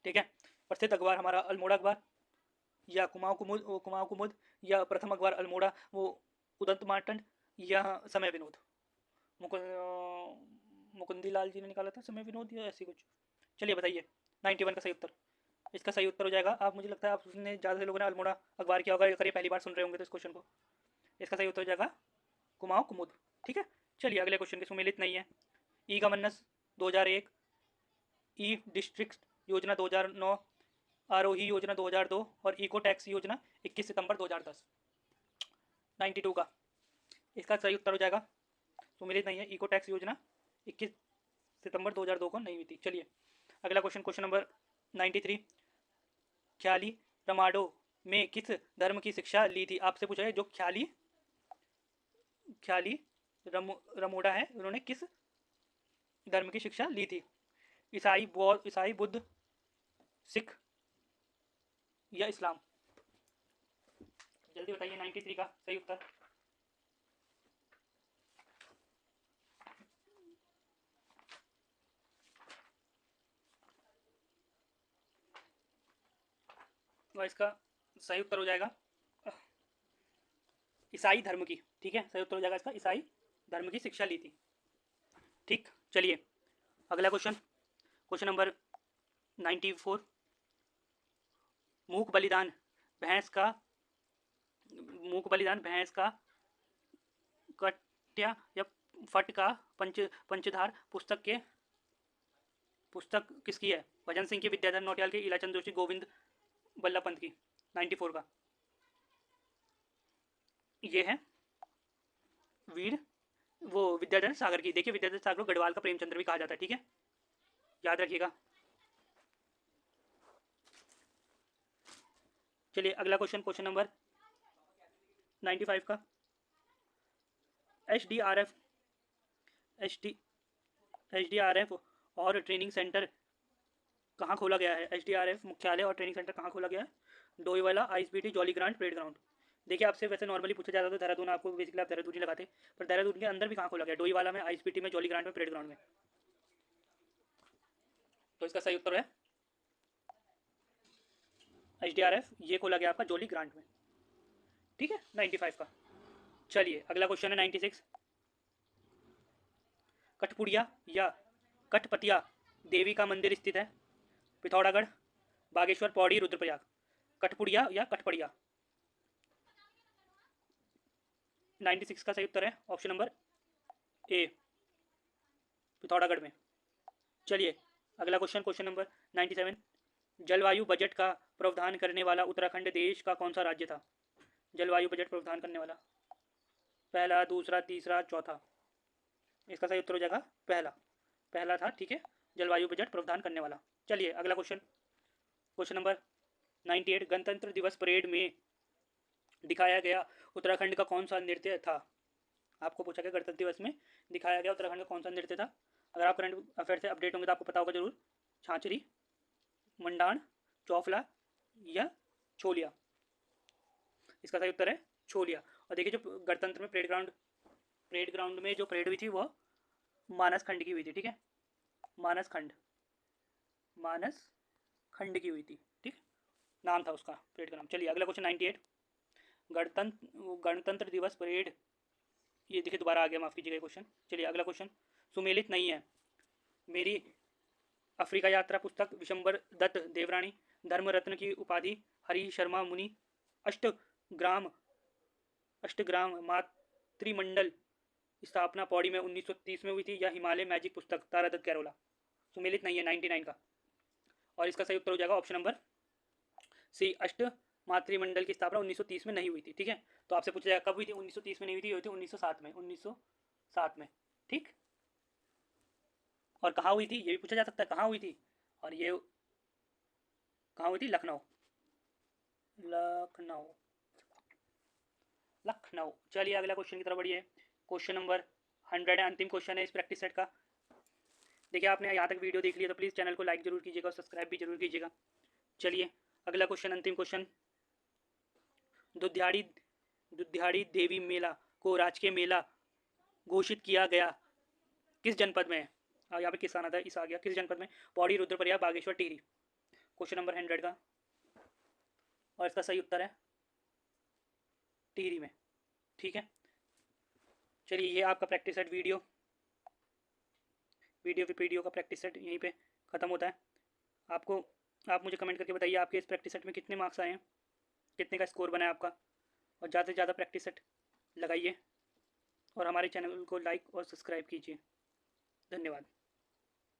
ठीक है, प्रसिद्ध अखबार हमारा अल्मोड़ा अखबार, या कुमाऊं कुमुद, या प्रथम अखबार अल्मोड़ा वो उदंत मार्टंड, या समय विनोद। मुकुंदी लाल जी ने निकाला था समय विनोद, या ऐसी कुछ। चलिए बताइए 91 का सही उत्तर। इसका सही उत्तर हो जाएगा, आप, मुझे लगता है आपने ज़्यादा से लोगों ने अल्मोड़ा अखबार किया होगा, अगर ये पहली बार सुन रहे होंगे तो इस क्वेश्चन को। इसका सही उत्तर हो जाएगा कुमाऊं कुमुद। ठीक है, चलिए अगले क्वेश्चन की सुमेलित नहीं है। ई गवर्नेंस 2001, ई डिस्ट्रिक्ट योजना 2009, आरोही योजना 2002 और इको टैक्स योजना 21 सितंबर 2010। 92 का इसका सही उत्तर हो जाएगा, सुमेलित नहीं है, इको टैक्स योजना 21 सितंबर 2002 को नहीं हुई थी। चलिए अगला क्वेश्चन, क्वेश्चन नंबर 93, ख्याली रमाडो में किस धर्म की शिक्षा ली थी। आपसे पूछा है जो ख्याली रमोडा है, उन्होंने किस धर्म की शिक्षा ली थी। ईसाई, बुद्ध, सिख या इस्लाम। जल्दी बताइए 93 का सही उत्तर। तो इसका सही उत्तर हो जाएगा ईसाई धर्म की। ठीक है, सही उत्तर हो जाएगा इसका ईसाई धर्म की शिक्षा ली थी। ठीक, चलिए अगला क्वेश्चन, क्वेश्चन नंबर 94, मूक बलिदान भैंस का कट्या या फट का पंचधार पुस्तक किसकी है। भजन सिंह की, विद्याधर नौटियाल की, इलाचंद जोशी, गोविंद बल्लभ पंत की। 94 का ये है वीर वो विद्याधर सागर की। देखिए विद्याधर सागर को गढ़वाल का प्रेमचंद्र भी कहा जाता है। ठीक है, याद रखिएगा। चलिए अगला क्वेश्चन, क्वेश्चन नंबर 95 का, एच डी आर एफ और ट्रेनिंग सेंटर कहाँ खोला गया है। एच डी आर एफ मुख्यालय और ट्रेनिंग सेंटर कहाँ खोला गया है। Doiwala, ISBT, jolly grant, parade ground. देखिए आपसे वैसे नॉर्मली पूछा जाता था देहरादून, आपको बेसिकली आप देहरादून ही लगाते, पर देहरादून के अंदर भी कहाँ खोला गया, डोईवाला में, ISBT में, जॉली ग्रांट में, परेड ग्राउंड में। तो इसका सही उत्तर है HDRF, ये खोला गया आपका जॉली ग्रांट में। ठीक है, 95 का। चलिए अगला क्वेश्चन है 96, कठपुड़िया या कठपतिया देवी का मंदिर स्थित है। पिथौरागढ़, बागेश्वर, पौड़ी, रुद्रप्रयाग। कठपुड़िया या कठपड़िया। 96 का सही उत्तर है ऑप्शन नंबर ए, पिथौरागढ़ में। चलिए अगला क्वेश्चन, क्वेश्चन नंबर 97, जलवायु बजट का प्रावधान करने वाला उत्तराखंड देश का कौन सा राज्य था। जलवायु बजट प्रावधान करने वाला, पहला, दूसरा, तीसरा, चौथा। इसका सही उत्तर हो जाएगा पहला, पहला था, ठीक है, जलवायु बजट प्रावधान करने वाला। चलिए अगला क्वेश्चन, क्वेश्चन नंबर 98, गणतंत्र दिवस परेड में दिखाया गया उत्तराखंड का कौन सा नृत्य था। आपको पूछा गया गणतंत्र दिवस में दिखाया गया उत्तराखंड का कौन सा नृत्य था। अगर आप करंट अफेयर से अपडेट होंगे तो आपको पता होगा जरूर, छाछरी, मंडाण, चौफला या छोलिया। इसका सही उत्तर है छोलिया। और देखिए जो गणतंत्र में परेड ग्राउंड में जो परेड हुई थी वो मानस खंड की हुई थी, ठीक है, मानस खंड, मानस खंड की हुई थी, ठीक, नाम था उसका परेड का नाम। चलिए अगला क्वेश्चन 98, गणतंत्र दिवस परेड, ये देखिए दोबारा आ गया, माफ कीजिएगा क्वेश्चन। चलिए अगला क्वेश्चन, सुमेलित नहीं है मेरी अफ्रीका यात्रा पुस्तक विशंबर दत्त देवरानी धर्मरत्न की उपाधि हरि शर्मा मुनि अष्टग्राम अष्टग्राम मातृमंडल स्थापना पौड़ी में 1930 में हुई थी, या हिमालय मैजिक पुस्तक तारादत्त कैरोला। सुमेलित नहीं है 99 का, और इसका सही उत्तर हो जाएगा ऑप्शन नंबर सी, अष्ट मातृमंडल की स्थापना 1930 में नहीं हुई थी, ठीक है। तो आपसे पूछा जाएगा कब हुई थी, 1930 में नहीं हुई थी, हुई थी 1907 में, 1907 में, ठीक। और कहाँ हुई थी ये भी पूछा जा सकता है, कहाँ हुई थी, और ये कहाँ हुई थी, लखनऊ, लखनऊ, लखनऊ। चलिए अगला क्वेश्चन की तरफ बढ़िए, क्वेश्चन नंबर 100 है, अंतिम क्वेश्चन है इस प्रैक्टिस सेट का। देखिए आपने यहाँ तक वीडियो देख लिया तो प्लीज़ चैनल को लाइक जरूर कीजिएगा और सब्सक्राइब भी जरूर कीजिएगा। चलिए अगला क्वेश्चन, अंतिम क्वेश्चन, दुधियाड़ी दुधियाड़ी देवी मेला को राजकीय मेला घोषित किया गया किस जनपद में है। यहाँ पे किस आना था, इस आ गया, किस जनपद में, पौड़ी, रुद्रप्रयाग, बागेश्वर, टिहरी। क्वेश्चन नंबर 100 का, और इसका सही उत्तर है टिहरी में, ठीक है। चलिए ये आपका प्रैक्टिस सेट वीडियो का प्रैक्टिस सेट यहीं पे ख़त्म होता है। आपको आप मुझे कमेंट करके बताइए आपके इस प्रैक्टिस सेट में कितने मार्क्स आए हैं, कितने का स्कोर बना है आपका, और ज़्यादा से ज़्यादा प्रैक्टिस सेट लगाइए और हमारे चैनल को लाइक और सब्सक्राइब कीजिए। धन्यवाद।